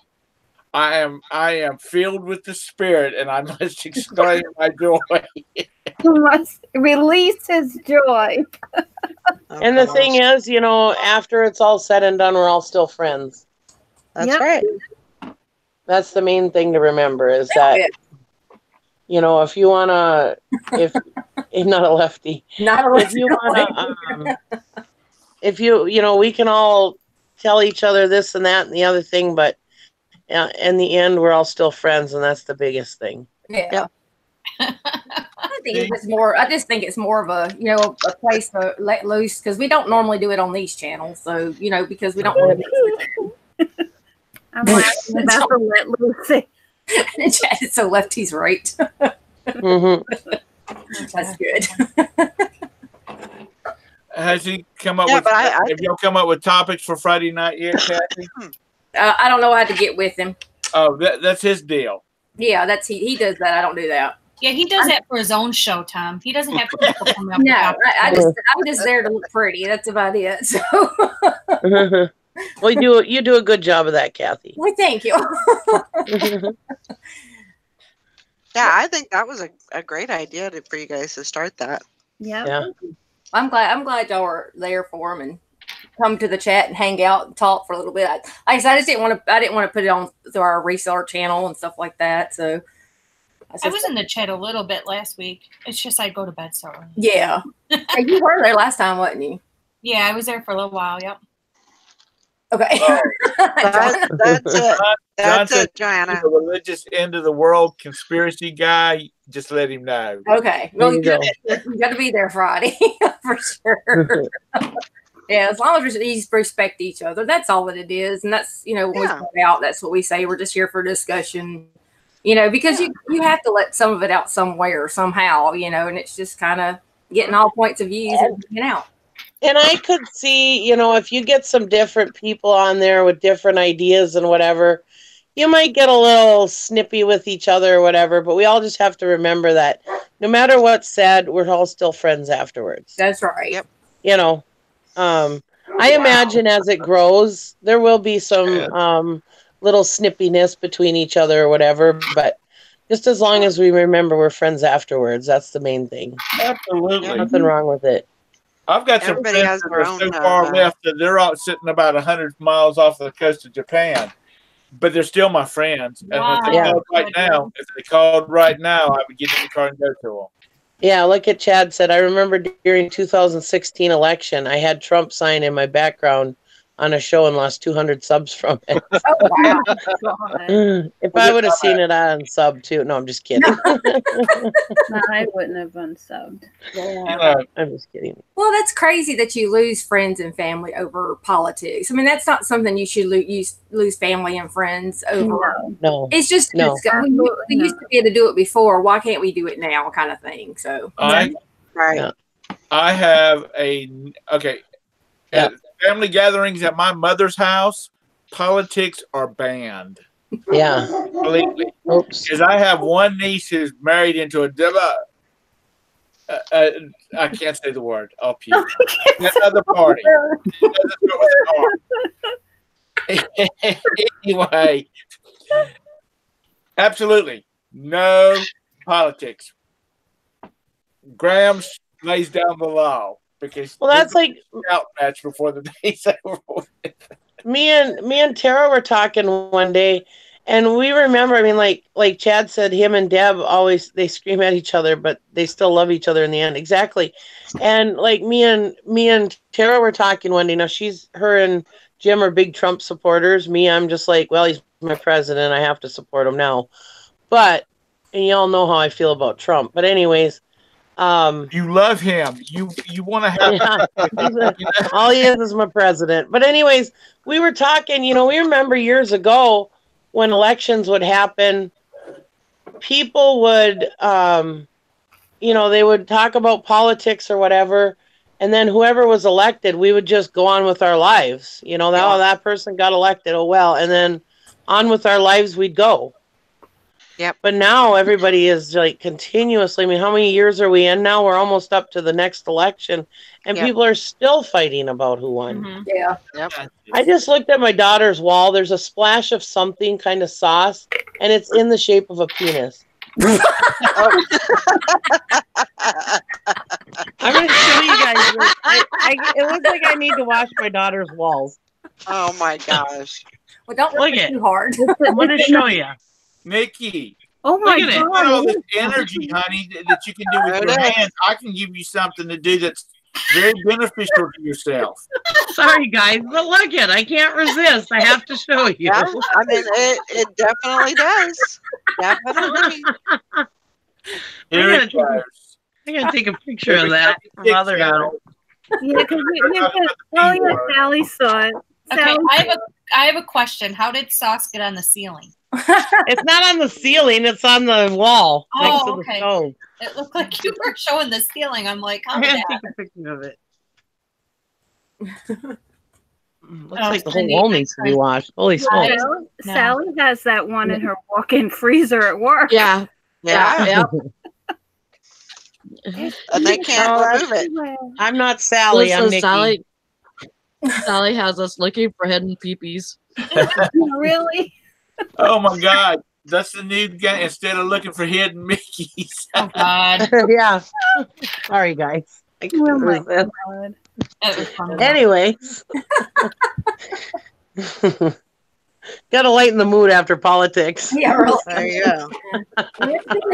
I am filled with the spirit, and I must explain my joy. He must release his joy. And the thing is, you know, after it's all said and done, we're all still friends. That's Yep. right. That's the main thing to remember is that You know, if you wanna, if not a lefty, Not a if you wanna, if you know, we can all tell each other this and that and the other thing, but in the end, we're all still friends, and that's the biggest thing. Yeah. Yep. I think it's more. I just think it's more of a a place to let loose because we don't normally do it on these channels. So because we don't want to. I'm laughing about the let loose thing. So lefty's right. That's good. Has he come up with? Have y'all come up with topics for Friday night yet, Kathy? I don't know how to get with him. Oh, that's his deal. Yeah, that's he does that. I don't do that. Yeah, he does that for his own show, Tom. He doesn't have to people coming up. No, I'm just there to look pretty. That's about it. So. Well, you do a good job of that, Kathy. Well, thank you. Yeah, I think that was a great idea for you guys to start that. Yeah. I'm glad y'all were there for him and come to the chat and hang out and talk for a little bit. I just didn't want to put it on through our reseller channel and stuff like that. So I was in the chat a little bit last week. It's just I go to bed so early. Yeah. Hey, you were there last time, wasn't you? Yeah, I was there for a little while. Yep. Okay. That's it. That's it, Joanna. The religious end of the world conspiracy guy. Just let him know. Okay. Well, you got to be there Friday for sure. Yeah, as long as we respect each other, that's all that it is. And that's, when we start out, that's what we say. We're just here for discussion, because you have to let some of it out somewhere, somehow, and it's just kind of getting all points of views and getting out. And I could see, if you get some different people on there with different ideas and whatever, you might get a little snippy with each other or whatever, but we all just have to remember that no matter what's said, we're all still friends afterwards. That's right. Yep. I imagine as it grows, there will be some little snippiness between each other or whatever, but just as long as we remember we're friends afterwards, that's the main thing. Absolutely. Nothing wrong with it. I've got some friends that are so far left that they're all sitting about 100 miles off the coast of Japan, but they're still my friends. And if they called right now, I would get in the car and go to them. Yeah, look at Chad said, I remember during 2016 election, I had Trump sign in my background on a show and lost 200 subs from it. Oh, wow. If I would have seen it on sub too. No, I'm just kidding. No, I wouldn't have unsubbed. Yeah. I'm just kidding. Well, that's crazy that you lose friends and family over politics. I mean, that's not something you should lose family and friends over. No. It's just, we used to be able to do it before. Why can't we do it now kind of thing? So, I have family gatherings at my mother's house, politics are banned. Yeah. Completely. Because I have one niece who's married into I can't say the word. I'll puke. Another party. Anyway, absolutely no politics. Graham lays down the law. Because that's like outmatch before the day's over. Me and Tara were talking one day, and we remember. I mean, like Chad said, him and Deb they scream at each other, but they still love each other in the end. Exactly. And like me and Tara were talking one day. Now her and Jim are big Trump supporters. Me, I'm just like, well, he's my president. I have to support him now. And y'all know how I feel about Trump. But anyways. You love him. You want to have all he is my president. But anyways, we were talking, we remember years ago when elections would happen, people would they would talk about politics or whatever, and then whoever was elected, we would just go on with our lives. That person got elected, oh well, and then on with our lives we'd go. Yep. But now everybody is like continuously. I mean, how many years are we in now? We're almost up to the next election, and people are still fighting about who won. Mm-hmm. Yeah. Yep. I just looked at my daughter's wall. There's a splash of something kind of sauce, and it's in the shape of a penis. I'm going to show you guys. It looks like I need to wash my daughter's walls. Oh my gosh. Well, don't look too hard. I'm going to show you. Nikki, Oh my Look at God. all this energy, honey, that you can do with your hands. I can give you something to do that's very beneficial to yourself. Sorry, guys, but look it. I can't resist. I have to show you. Yeah, I mean, it definitely does. Definitely. Here it goes. I gotta take a picture of that. Mother now. Yeah, because Sally saw it. Okay, Sally I have a question. How did sauce get on the ceiling? It's not on the ceiling. It's on the wall next to the Okay. stove. It looked like you were showing the ceiling. I'm like, how I did gotta that take a picture of it. Looks Oh, like the Cindy, whole wall needs to be washed. Holy smokes! Sally has that one in her walk-in freezer at work. Yeah. Yeah. And they can't remove it. I'm not Sally. I'm Nikki. Sally has us looking for hidden peepees. Really? Oh my God. That's the new game. Instead of looking for hidden Mickeys. Oh God. Yeah. Sorry, guys. I Oh couldn't my resist. God. That was funny. Anyways. Gotta lighten the mood after politics. Yeah, really. There you go.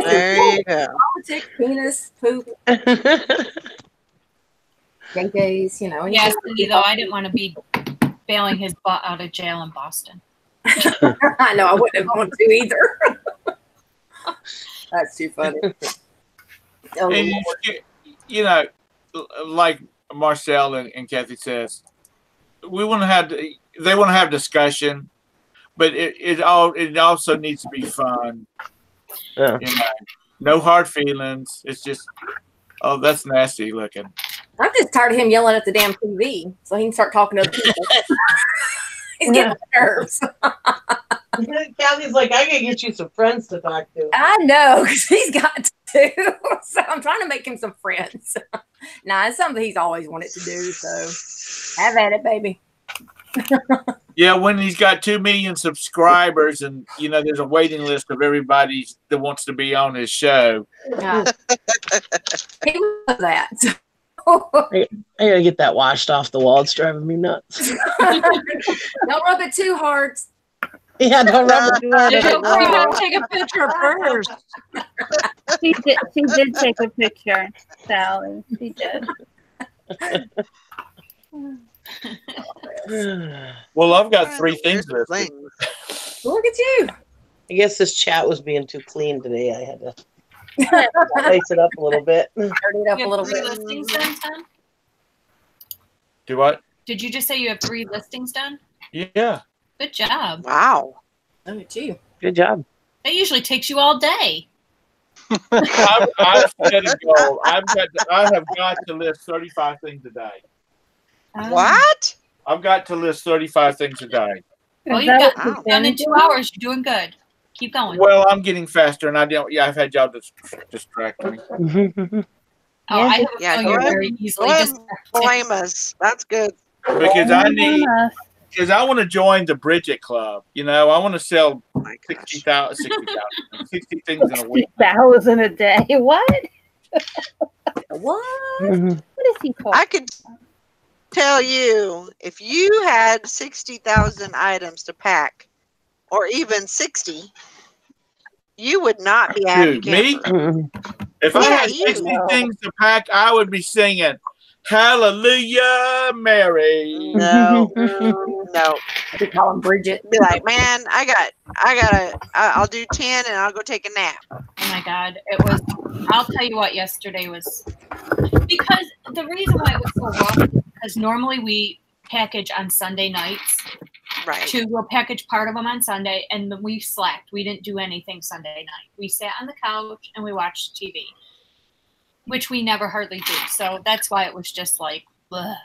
There you go. Politics, penis, poop, gays, you know. Yes, Cindy, though I didn't want to be bailing his butt out of jail in Boston. I know, I wouldn't have wanted to either. That's too funny. Oh, And you know, like Marcel and Kathy says, we want to have. They want to have discussion, but it also needs to be fun. Yeah. You know, no hard feelings. It's just, oh, that's nasty looking. I'm just tired of him yelling at the damn TV, so he can start talking to other people. He's getting on my nerves. Kathy's like, I gotta get you some friends to talk to. I know, because he's got to. So I'm trying to make him some friends. Nah, it's something he's always wanted to do. So have at it, baby. Yeah, when he's got 2 million subscribers, and you know, there's a waiting list of everybody that wants to be on his show. Yeah. He was that. I gotta get that washed off the wall. It's driving me nuts. Don't rub it too hard. Yeah, don't rub it too hard. You gotta take a picture of Burrs. She did take a picture, Sally. She did. Well, I've got 3 things listed. Look at you. I guess this chat was being too clean today. I had to lace it up a little bit. Turn it up You a have little 3 bit. listings done, Tom? Do what? Did you just say you have 3 listings done? Yeah. Good job. Wow. Look at you. Good job. That usually takes you all day. I've set a goal. I have got to list 35 things a day. What? I've got to list 35 things a day. Well, you've got done in 2 hours. You're doing good. Keep going. Well, I'm getting faster, and I've had y'all distract me. Oh, I have a feeling you're very easily just blame us. That's good. Because I want to join the Bridget Club. You know, I want to sell 60 things in a week. 60,000 a day. What? What? What is he called? I could tell you, if you had 60,000 items to pack, or even 60, you would not be happy. Dude, me? If I had 60 things to pack, I would be singing Hallelujah, Mary. No, no. We call him Bridget. Be like, man, I'll do 10 and I'll go take a nap. Oh my God. I'll tell you what, yesterday was, because the reason why it was so rough, because normally we package on Sunday nights. Right. We'll package part of them on Sunday, and we slacked. We didn't do anything Sunday night. We sat on the couch and we watched TV, which we never hardly do. So that's why it was just like, bleh.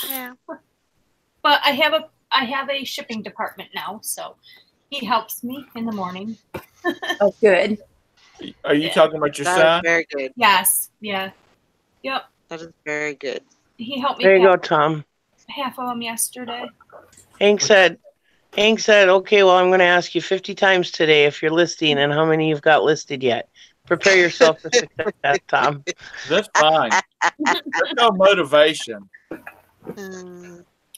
Yeah. But I have a shipping department now, so he helps me in the morning. Oh, good. Are you talking about your That son? is very good. Yes. Yeah. Yep. That is very good. He helped me There you go, pack Tom. half of them yesterday. Hank said, okay, well, I'm going to ask you 50 times today if you're listing and how many you've got listed yet. Prepare yourself for success, Tom. That's fine. That's no motivation.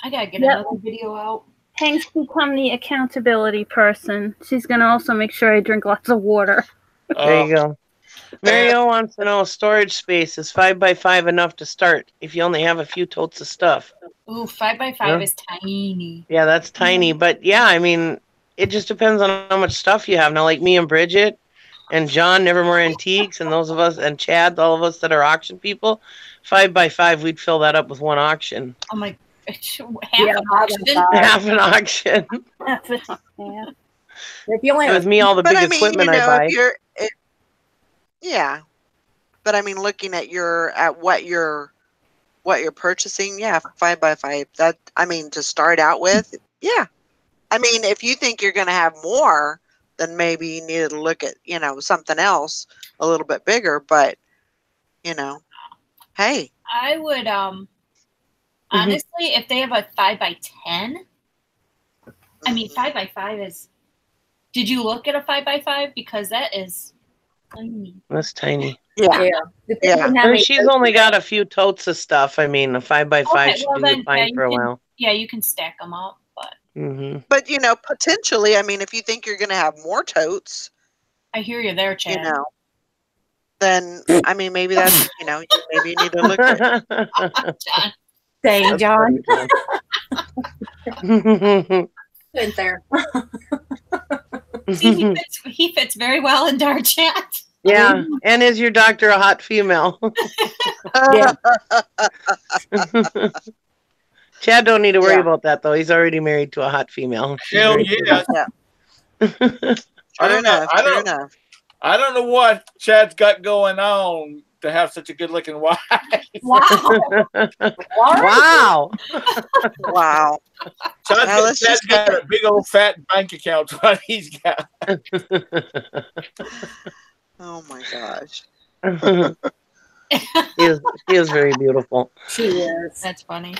I gotta get another video out. Hank's become the accountability person. She's going to also make sure I drink lots of water. There you go. Mario wants to know storage space. Is 5x5 enough to start if you only have a few totes of stuff? Ooh, 5x5 is tiny. Yeah, that's tiny. But yeah, I mean, it just depends on how much stuff you have. Now, like me and Bridget and John, Nevermore Antiques, and those of us, and Chad, all of us that are auction people, 5x5, we'd fill that up with one auction. Oh my, half an auction? Half an auction. Yeah. If you only With me, all the big equipment I buy. Yeah, but I mean, looking at what you're purchasing, yeah, 5x5. That, I mean, to start out with, yeah. I mean, if you think you're going to have more, then maybe you need to look at, something else a little bit bigger. But, hey, I would honestly, if they have a 5x10, I mean, 5x5 is. Did you look at a 5x5? Because that is tiny. That's tiny. Yeah. She's only got a few totes of stuff. I mean, a 5x5 should be fine for a while. Yeah, you can stack them up, but. But potentially, I mean, if you think you're going to have more totes, I hear you there, Chad. Then I mean, maybe that's maybe you need to look at John. Dang, John. Went there. See, he fits very well into our chat. Yeah, and is your doctor a hot female? Yeah. Chad don't need to worry about that, though. He's already married to a hot female. Hell yeah. True enough. I don't know what Chad's got going on to have such a good-looking wife. Wow. Wow. Wow. Chad's got a big old fat bank account. What he's got. Oh my gosh. She is very beautiful. She is. That's funny.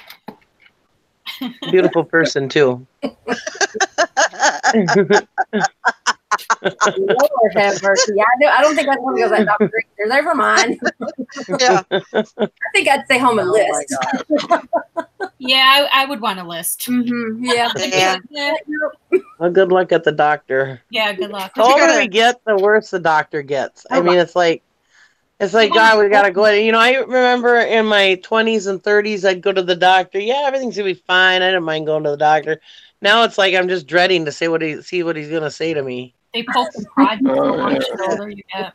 Beautiful person too. Lord have mercy. I don't think I'd want to go to that doctor either. Never mind. Yeah. I think I'd stay home and list. Yeah, I would want a list. Yeah. Well, good luck at the doctor. Yeah, good luck. The older we get, the worse the doctor gets. I mean, it's like, God, we gotta go. I remember in my 20s and 30s, I'd go to the doctor. Yeah, everything's gonna be fine. I didn't mind going to the doctor. Now it's like I'm just dreading to see what he's gonna say to me. They poke and prod you so much the older you get.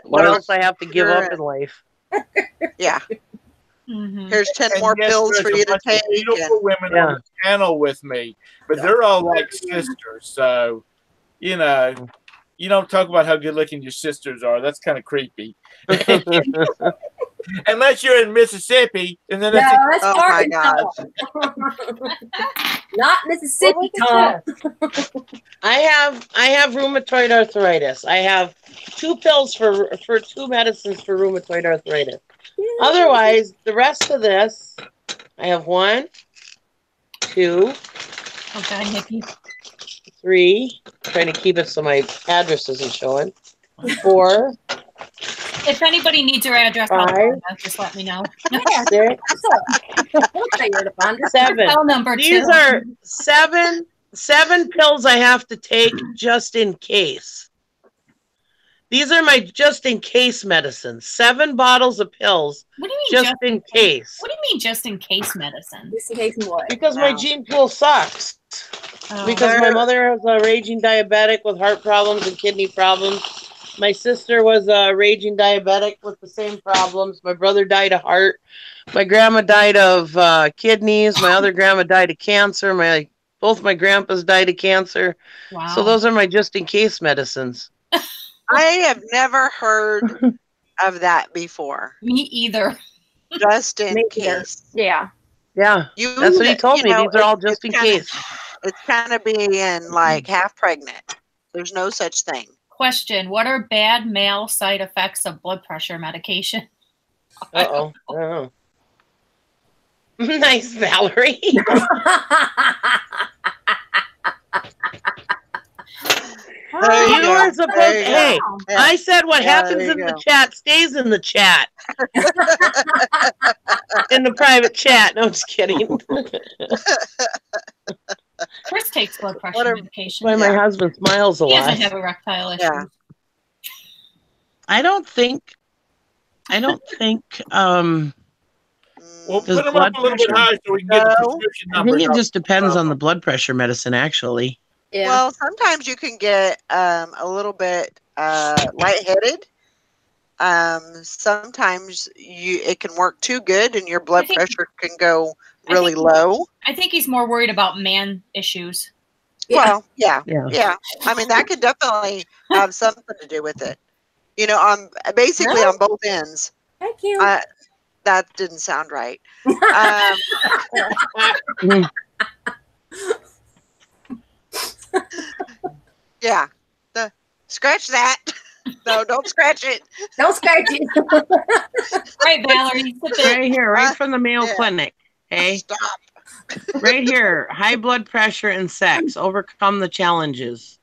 What else I have to give up in life? Yeah. Here's 10 more pills for you to take. Beautiful women on the panel with me, but they're all like sisters. So, you don't talk about how good looking your sisters are. That's kind of creepy. Unless you're in Mississippi, and then that's oh my gosh. Not Mississippi, Tom. I have rheumatoid arthritis. I have 2 pills for 2 medicines for rheumatoid arthritis. Otherwise, the rest of this, I have 1, 2, Okay, Nikki. 3. I'm trying to keep it so my address isn't showing. 4. If anybody needs your address, 5, just let me know. 6, 7. Cell number These 2. are 7 pills I have to take just in case. These are my just in case medicines. 7 bottles of pills. What do you mean just in case? What do you mean just in case medicine? Just in case what? Because my gene pool sucks. Because my mother was a raging diabetic with heart problems and kidney problems. My sister was a raging diabetic with the same problems. My brother died of heart. My grandma died of kidneys. My other grandma died of cancer. Both my grandpas died of cancer. Wow. So those are my just in case medicines. I have never heard of that before. Me either. Just in case. Yeah. Yeah. That's what he told me. These are all just in case. It's kind of being like half pregnant. There's no such thing. Question: what are bad male side effects of blood pressure medication? Uh-oh. Nice, Valerie. I said what happens in the chat stays in the chat. In the private chat. No, I'm just kidding. Chris takes blood pressure medication. Why my husband smiles a He lot. doesn't have erectile issues. Yeah. I don't think. Well, Does put them blood up a little bit pressure- higher so we can get the prescription I number. think it just depends on the blood pressure medicine, actually. Yeah. Well, sometimes you can get a little bit lightheaded. Sometimes it can work too good, and your blood pressure can go really low. I think he's more worried about man issues. Well, yeah. I mean, that could definitely have something to do with it. You know, basically on both ends. Thank you. That didn't sound right. Yeah. Scratch that. No, don't scratch it. Don't scratch it. Right, Valerie. Right here, right from the Mayo Clinic. Hey, stop. Right here, high blood pressure and sex. Overcome the challenges.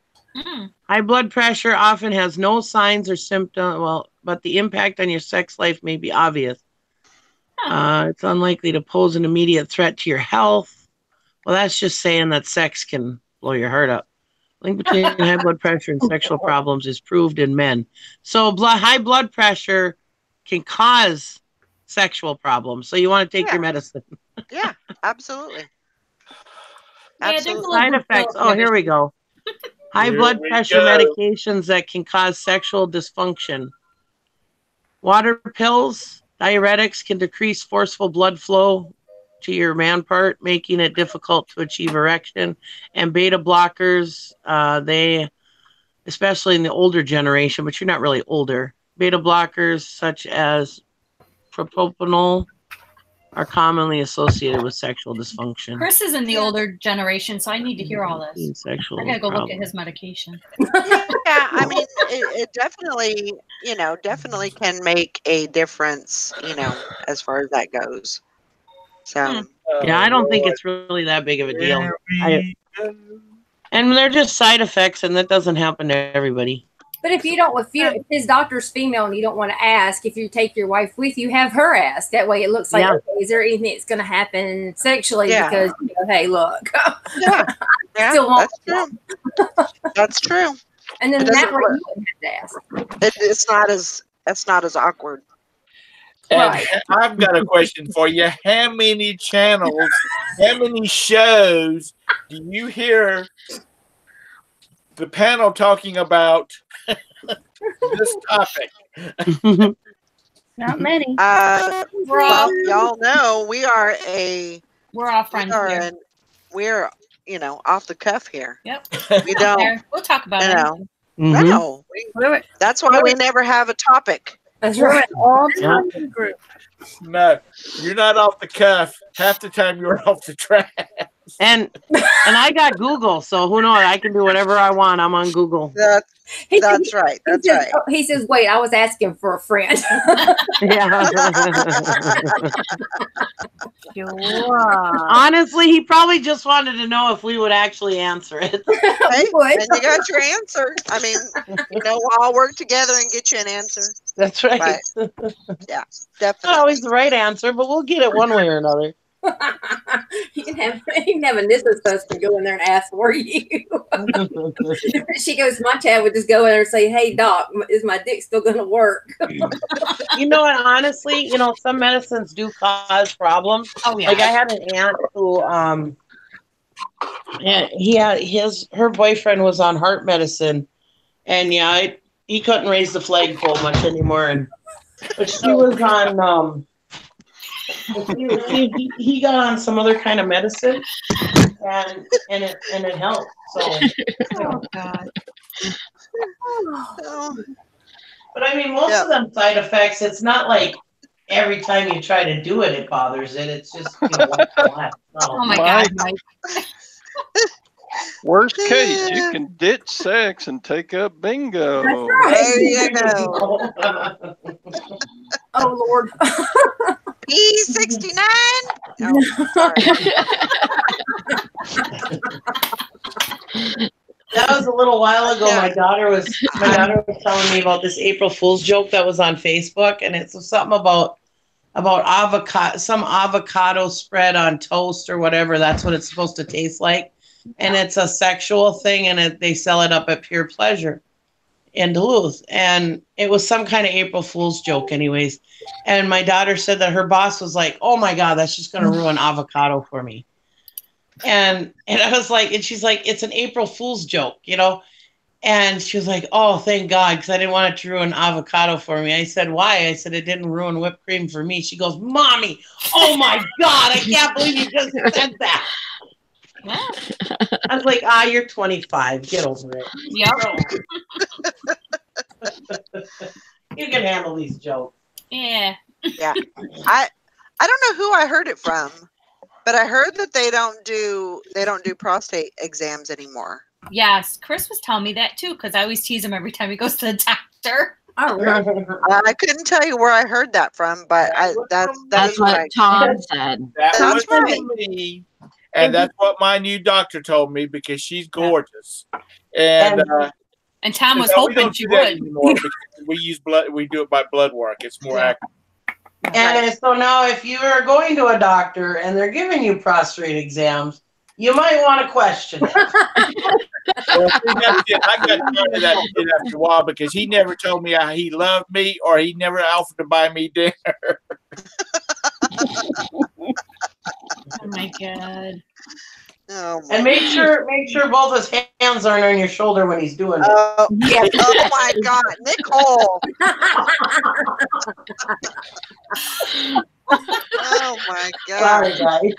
High blood pressure often has no signs or symptoms, but the impact on your sex life may be obvious. It's unlikely to pose an immediate threat to your health. Well, that's just saying that sex can blow your heart up. Link between high blood pressure and sexual problems is proved in men. So high blood pressure can cause sexual problems. So you want to take your medicine. Yeah, absolutely. Side effects. Oh, here we go. High blood pressure medications that can cause sexual dysfunction. Water pills, diuretics can decrease forceful blood flow to your man part, making it difficult to achieve erection. And beta blockers, they, especially in the older generation, but you're not really older, beta blockers such as propropanol are commonly associated with sexual dysfunction. Chris is in the older generation, so I need to hear all this. Sexual I gotta go look at problems. his medication. Yeah, I mean, it definitely, definitely can make a difference, as far as that goes. So. Yeah, I don't think it's really that big of a deal. And they're just side effects, and that doesn't happen to everybody. But if if his doctor's female and you don't want to ask, if you take your wife with you, have her ask. That way it looks like, okay, is there anything that's going to happen sexually? Yeah. Because, hey, look. Yeah, Still want that's true. That's true. And then It that doesn't way work. you wouldn't have to ask. It's not as awkward. And I've got a question for you. How many channels, how many shows do you hear the panel talking about this topic? Not many. Y'all know we're all friends here. We're off the cuff here. Yep. We don't. We'll talk about it. I know. That's why we never have a topic. That's right. All time group. No, you're not off the cuff. Half the time you're off the track. And I got Google, so who knows? I can do whatever I want. I'm on Google. That's right. That's right. He says, wait, I was asking for a friend. Yeah. Honestly, he probably just wanted to know if we would actually answer it. Hey, and you got your answer. I mean, we'll all work together and get you an answer. That's right. But, yeah, definitely. Not always the right answer, but we'll get it one way or another. You can have Anissa's husband go in there and ask for you. She goes, my Chad would just go in there and say, hey, doc, is my dick still going to work? You know what? Honestly, some medicines do cause problems. Oh, yeah. Like I had an aunt who, her boyfriend was on heart medicine, and he couldn't raise the flagpole much anymore. But she was on, he got on some other kind of medicine, and it helped. So, Oh God. but I mean, most of them side effects, it's not like every time you try to do it, it bothers it. It's just once in a while. Oh my God, Mike. Worst case, you can ditch sex and take up bingo. That's right. There you go. Oh, Lord. P69. Oh, sorry. That was a little while ago. My daughter was telling me about this April Fool's joke that was on Facebook, and it's something about avocado, some avocado spread on toast or whatever. That's what it's supposed to taste like. and it's a sexual thing, and they sell it up at Pure Pleasure in Duluth. And it was some kind of April Fool's joke anyways. And my daughter said that her boss was like, oh my God, that's just going to ruin avocado for me. And I was like, and she's like, it's an April Fool's joke, you know? And she was like, oh, thank God, because I didn't want it to ruin avocado for me. I said, why? I said, it didn't ruin whipped cream for me. She goes, Mommy, oh my God, I can't believe you just said that. I was like, you're 25. Get over it. Yep. You can handle these jokes. Yeah. Yeah. I don't know who I heard it from, but I heard that they don't do prostate exams anymore. Yes, Chris was telling me that too, because I always tease him every time he goes to the doctor. Oh, really? I couldn't tell you where I heard that from, but that's what Tom said. That was right. me. And that's what my new doctor told me, because she's gorgeous. And Tom was hoping she would. We use blood. We do it by blood work. It's more accurate. And so now, if you are going to a doctor and they're giving you prostate exams, you might want to question it. Well, see, that's it. I got tired of that shit after a while, because he never told me he loved me, or he never offered to buy me dinner. Oh my God. Oh and make sure both his hands aren't on your shoulder when he's doing it. Oh my God, Nicole. Oh my God. Sorry, guys.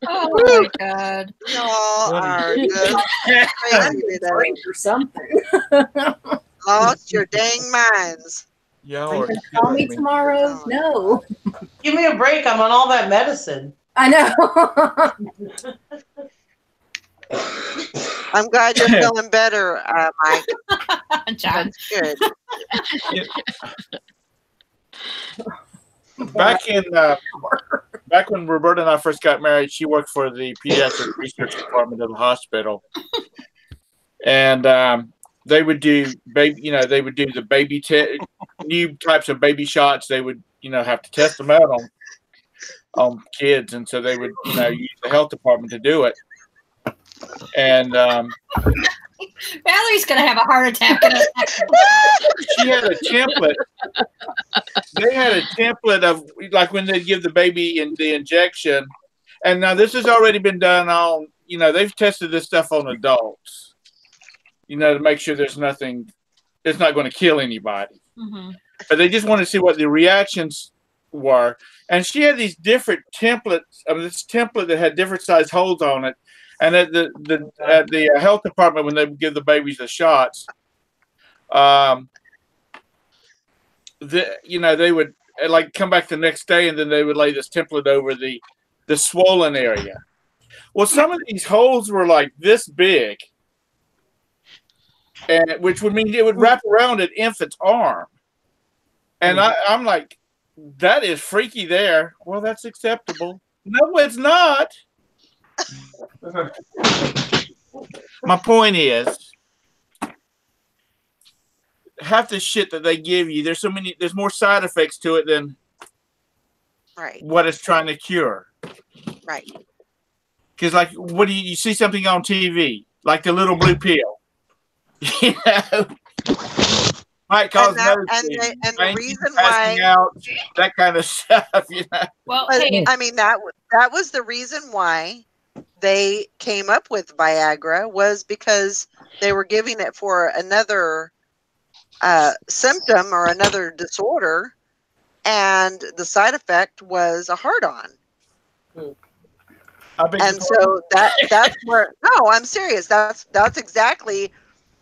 Oh my God. Y'all are just crazy today. Or something. Lost your dang minds. Yo, Are you gonna call me tomorrow? No. Give me a break. I'm on all that medicine. I know. I'm glad you're feeling better, Mike. John. That's good. Back when Roberta and I first got married, she worked for the pediatric research department of the hospital, and they would do the baby new types of baby shots. They would have to test them out on kids, and so they would use the health department to do it. And Valerie's gonna have a heart attack. She had a template. They had a template of like when they give the baby in the injection. And now this has already been done on, they've tested this stuff on adults, to make sure there's nothing, it's not going to kill anybody. Mm-hmm. But they just want to see what the reactions were. And she had these different templates of this template that had different size holes on it. And at the health department, when they would give the babies the shots, they would like come back the next day, and then they would lay this template over the swollen area. Well, some of these holes were like this big, and which would mean it would wrap around an infant's arm. And I'm like, that is freaky there. Well, that's acceptable. No, it's not. My point is, half the shit that they give you, there's more side effects to it than what it's trying to cure. Right. Because, like, what do you see something on TV, like the little blue pill? Might cause the reason why out, that kind of stuff. Well, I mean that was the reason why they came up with Viagra, was because they were giving it for another symptom or another disorder, and the side effect was a hard-on. And so that's where I'm serious. That's exactly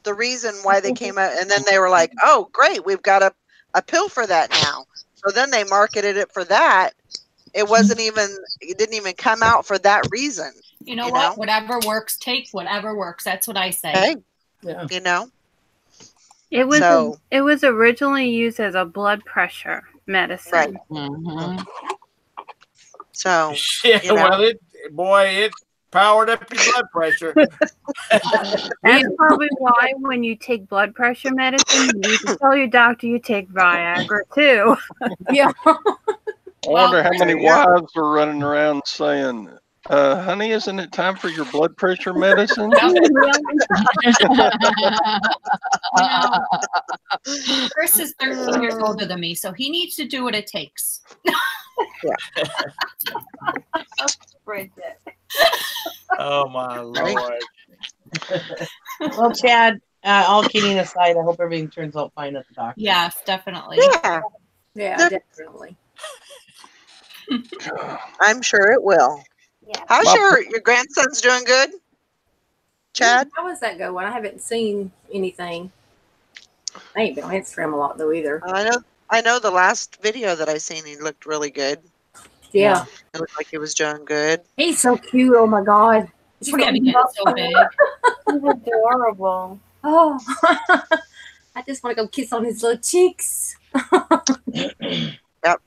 the reason why they came out. And then they were like, oh, great, we've got a pill for that now. So then they marketed it for that. It didn't even come out for that reason. You know what? Whatever works, take whatever works. That's what I say. Hey, It was originally used as a blood pressure medicine. Right. Mm-hmm. So it powered up your blood pressure. That's probably why when you take blood pressure medicine, you need to tell your doctor you take Viagra too. Yeah. I wonder how many wives are running around saying, Honey, isn't it time for your blood pressure medicine? Chris is 13 years older than me, so he needs to do what it takes. Bridget. Oh my Lord. Well, Chad, all kidding aside, I hope everything turns out fine at the doctor. Yes, definitely. Yeah, definitely. I'm sure it will. Yeah. How's your grandson's doing good? Chad? How was that going? I haven't seen anything. I ain't been on Instagram a lot though either. I know the last video that I seen, he looked really good. Yeah. It looked like he was doing good. He's so cute. Oh my God. He's getting so big. He's adorable. Oh, I just want to go kiss on his little cheeks. Yep.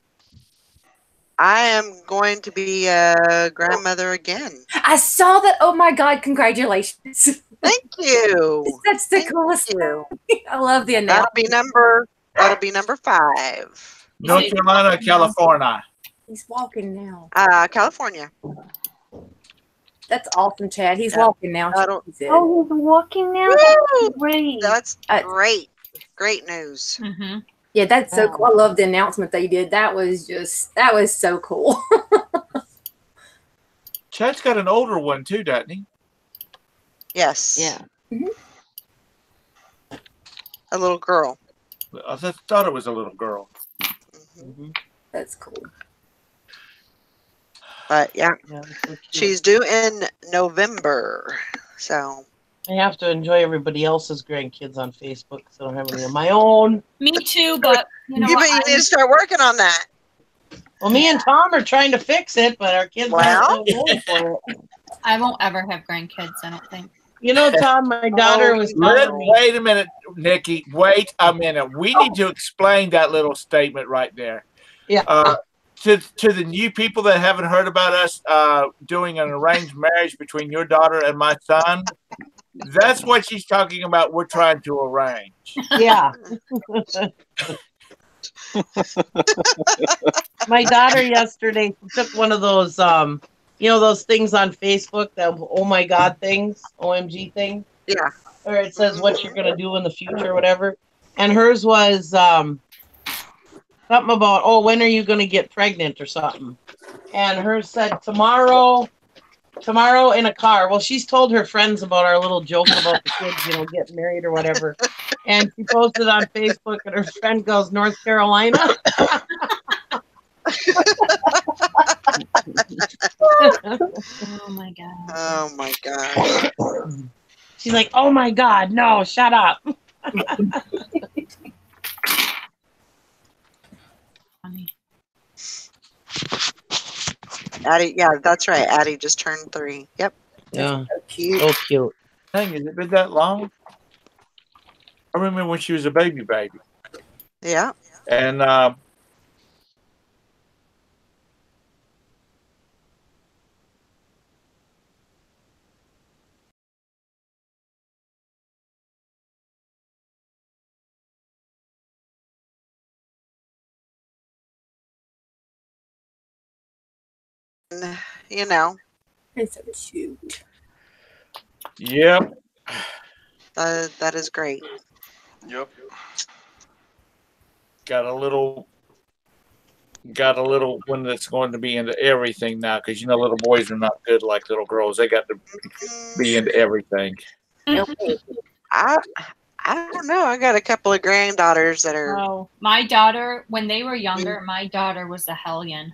I am going to be a grandmother again. I saw that. Oh my God. Congratulations. Thank you. That's the coolest thing. I love the announcement. That'll be number 5. North Carolina, California. He's walking now. California. That's awesome, Chad. He's walking now. Oh, he's walking now? Woo! Great. That's great. Great news. Mm-hmm. Yeah, that's so cool. I love the announcement they did. That was so cool. Chad's got an older one too, doesn't he? Yes. Yeah. Mm-hmm. A little girl. I thought it was a little girl. Mm-hmm. That's cool. But yeah, she's due in November. So I have to enjoy everybody else's grandkids on Facebook because I don't have any of my own. Me too, but you know, you need to start working on that. Well, me and Tom are trying to fix it, but our kids aren't so old for it. I won't ever have grandkids, I don't think. You know, Tom, my daughter was telling me. Wait a minute, Nikki. Wait a minute. We need to explain that little statement right there. Yeah. To the new people that haven't heard about us doing an arranged marriage between your daughter and my son, that's what she's talking about. We're trying to arrange. Yeah. My daughter yesterday took one of those, those things on Facebook, the oh my God things, OMG thing. Yeah. Where it says what you're going to do in the future or whatever. And hers was something about, when are you going to get pregnant or something. And hers said tomorrow in a car. Well, she's told her friends about our little joke about the kids, getting married or whatever. And she posted on Facebook and her friend goes, North Carolina. Oh my God. Oh my God. She's like, oh my God, no, shut up. Addie, yeah, that's right. Addie just turned 3. Yep. Yeah. So cute. So cute. Dang, has it been that long? I remember when she was a baby. Yeah. And It's so cute. Yep. That is great. Yep. Got a little one that's going to be into everything now because little boys are not good like little girls. They got to be into everything. I don't know. I got a couple of granddaughters that are. Oh, my daughter, when they were younger, my daughter was a hellion.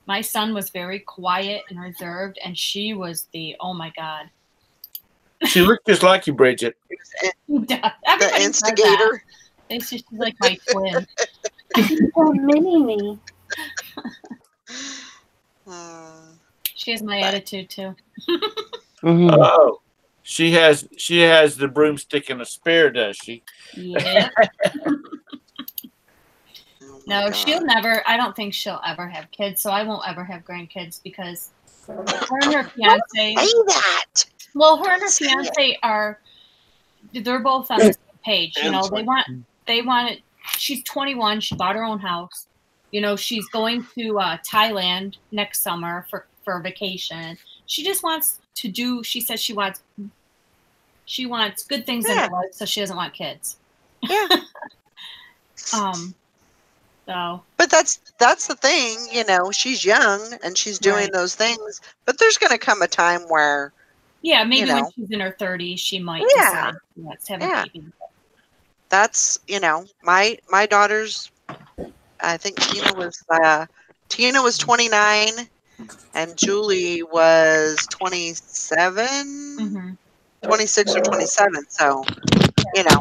My son was very quiet and reserved, and she was oh my God. She looked just like you, Bridget. The instigator. She's like my twin. Oh, mini-me. She has my attitude too. Oh, she has the broomstick and a spear, does she? Yeah. No, she'll never. I don't think she'll ever have kids, so I won't ever have grandkids because her and her fiance. Say that. Well, her and her fiance they're both on the same page. They want it. She's 21. She bought her own house. She's going to Thailand next summer for a vacation. She just wants to do. She says she wants good things in her life, so she doesn't want kids. Yeah. So. But that's the thing, you know. She's young and she's doing those things, but there's going to come a time where. Yeah, maybe when she's in her 30s, she might decide let's have a baby. That's, you know, my daughter's. I think Tina was 29, and Julie was 27, 26 or 27. So, you know,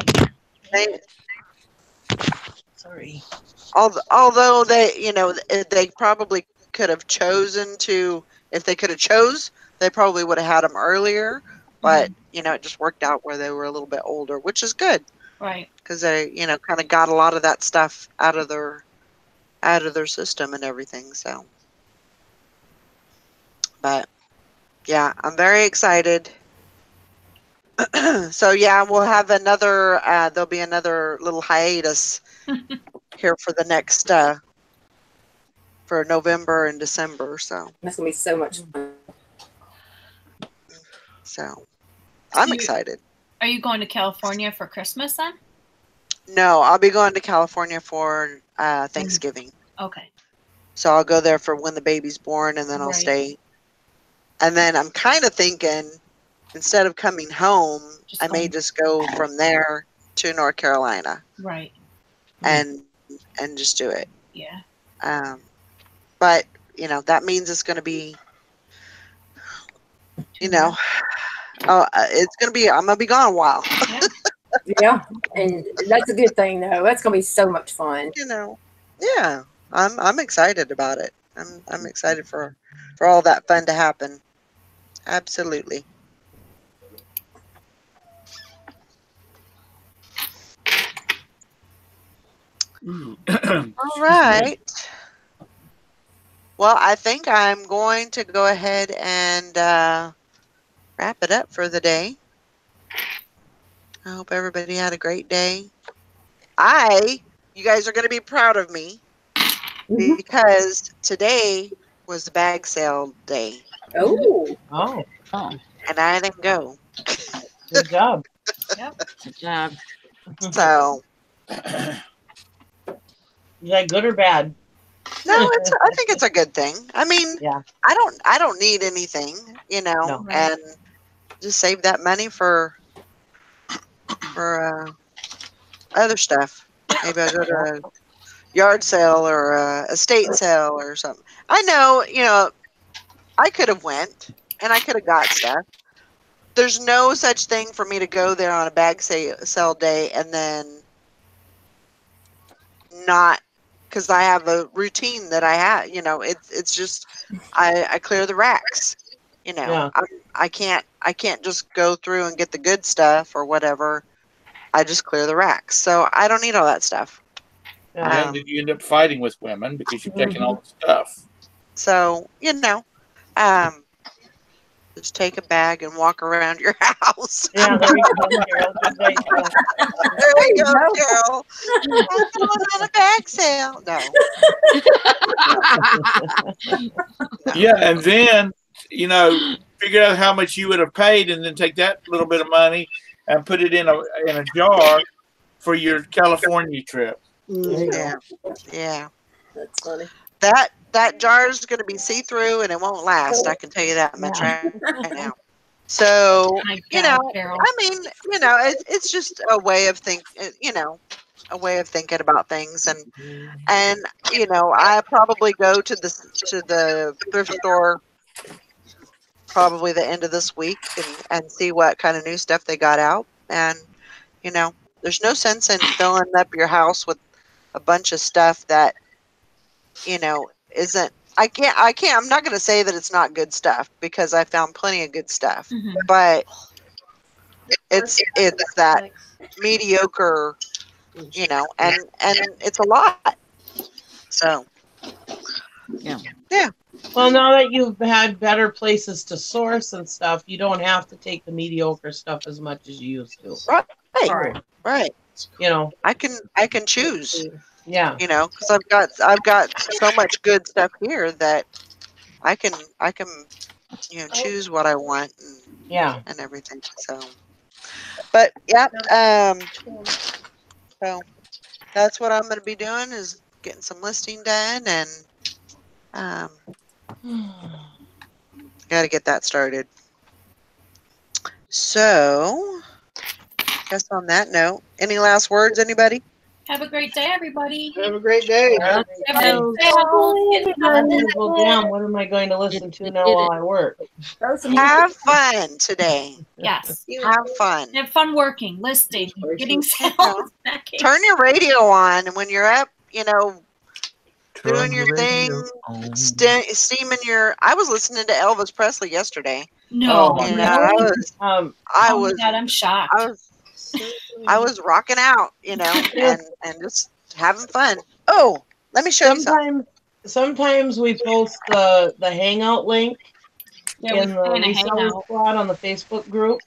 although they, you know, they probably could have chosen to, if they could have chose, they probably would have had them earlier. But, you know, it just worked out where they were a little bit older, which is good. Right. Because they, you know, kind of got a lot of that stuff out of their system and everything. So, but yeah, I'm very excited. So yeah, we'll have another, there'll be another little hiatus here for the next, for November and December. So that's going to be so much fun. So I'm excited. Are you going to California for Christmas then? No, I'll be going to California for Thanksgiving. Okay. So I'll go there for when the baby's born, and then I'll stay. And then I'm kind of thinking, instead of coming home, I may just go from there to North Carolina. Right. And just do it. Yeah. But, you know, that means it's going to be, you know, it's going to be, I'm going to be gone a while. Yeah, and that's a good thing though. That's gonna be so much fun. You know, yeah, I'm excited about it. I'm excited for all that fun to happen. Absolutely. All right. Well, I think I'm going to go ahead and wrap it up for the day. I hope everybody had a great day. You guys are going to be proud of me because today was the bag sale day. Oh. And I didn't go. Good job. Yep. Good job. So. Is that good or bad? No, I think it's a good thing. I mean, I don't need anything, you know, and just save that money for other stuff. Maybe I'll go to a yard sale or a estate sale or something. I know, you know, I could have went and I could have got stuff. There's no such thing for me to go there on a bag sale day and then not, because I have a routine that I have. You know, it's just I clear the racks. You know, I can't just go through and get the good stuff or whatever. I just clear the racks. So I don't need all that stuff. And then you end up fighting with women because you're taking all the stuff. So, you know, just take a bag and walk around your house. Yeah, there you go, Carol. There you go, Carol. I'm going on a bag sale. No. Yeah, and then, you know, figure out how much you would have paid and then take that little bit of money and put it in a jar for your California trip. Yeah. Yeah. That's funny. That jar is going to be see-through and it won't last. I can tell you that much right now. So, you know, I mean, you know, it's just a way of thinking about things. And, you know, I probably go to the thrift store probably the end of this week and see what kind of new stuff they got out. And, you know, there's no sense in filling up your house with a bunch of stuff that, you know, isn't, I'm not going to say that it's not good stuff because I found plenty of good stuff, but it's that mediocre, you know, and it's a lot. So, yeah. Well, now that you've had better places to source and stuff, you don't have to take the mediocre stuff as much as you used to. Right. You know, I can choose. Yeah. You know, because I've got so much good stuff here that I can choose what I want and everything. So, but yeah, so that's what I'm going to be doing is getting some listing done and got to get that started. So, guess on that note, any last words, anybody? Have a great day, everybody. Have a great day. Well, damn, what am I going to listen to now while I work? Have fun today. Yes. Have fun. Have fun working, listing, getting sales. Turn your radio on, and when you're up, doing your thing, steaming your. I was listening to Elvis Presley yesterday. No, and really? I was. God, I'm shocked. I was rocking out, and just having fun. Oh, let me show you something. Sometimes we post the hangout link in the reseller squad on the Facebook group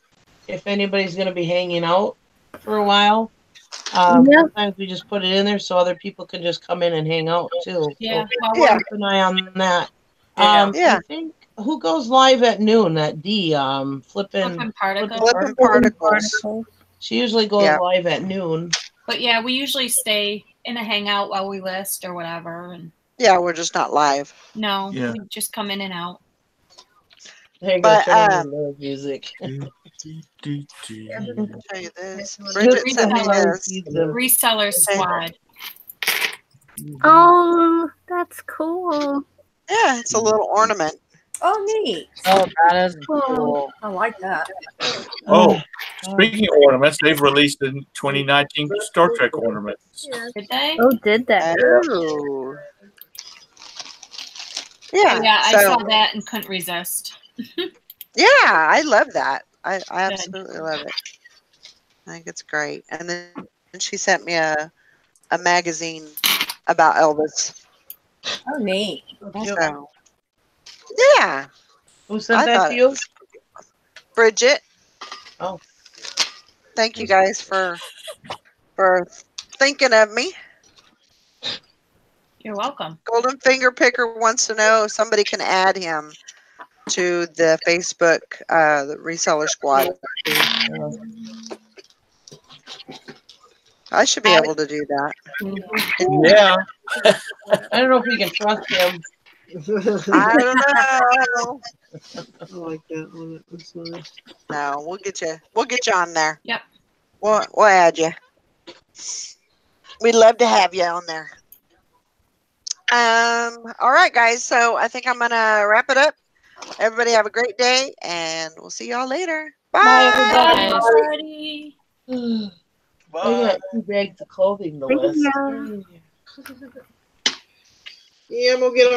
if anybody's going to be hanging out for a while. Sometimes we just put it in there so other people can just come in and hang out too. Yeah, so keep an eye on that. I think who goes live at noon? That D flipping particles. She usually goes live at noon. But yeah, we usually stay in a hangout while we list or whatever. And yeah, we're just not live. No, we just come in and out. There you go, turn on the music. Let me tell you this. Bridget sent me this. Reseller squad. Oh, that's cool. Yeah, it's a little ornament. Oh, neat. Oh, that is cool. I like that. Oh, speaking of ornaments, they've released the 2019 Star Trek ornaments. Did they? Oh, did that? Oh. Yeah. Yeah, I saw that and couldn't resist. Yeah, I love that. I absolutely love it. I think it's great. And then she sent me a magazine about Elvis. Oh, neat. So, yeah. Who sent that to you? Bridget. Oh. Thank you guys for thinking of me. You're welcome. Golden Finger Picker wants to know if somebody can add him to the Facebook, the reseller squad. I should be able to do that. Yeah. I don't know if we can trust him. I don't know. I like that one. That's nice. No, we'll get you on there. Yep. We'll add you. We'd love to have you on there. All right, guys. So I think I'm gonna wrap it up. Everybody have a great day, and we'll see y'all later. Bye. Bye, everybody. I got 2 bags of clothing to list. Yeah, we'll get on.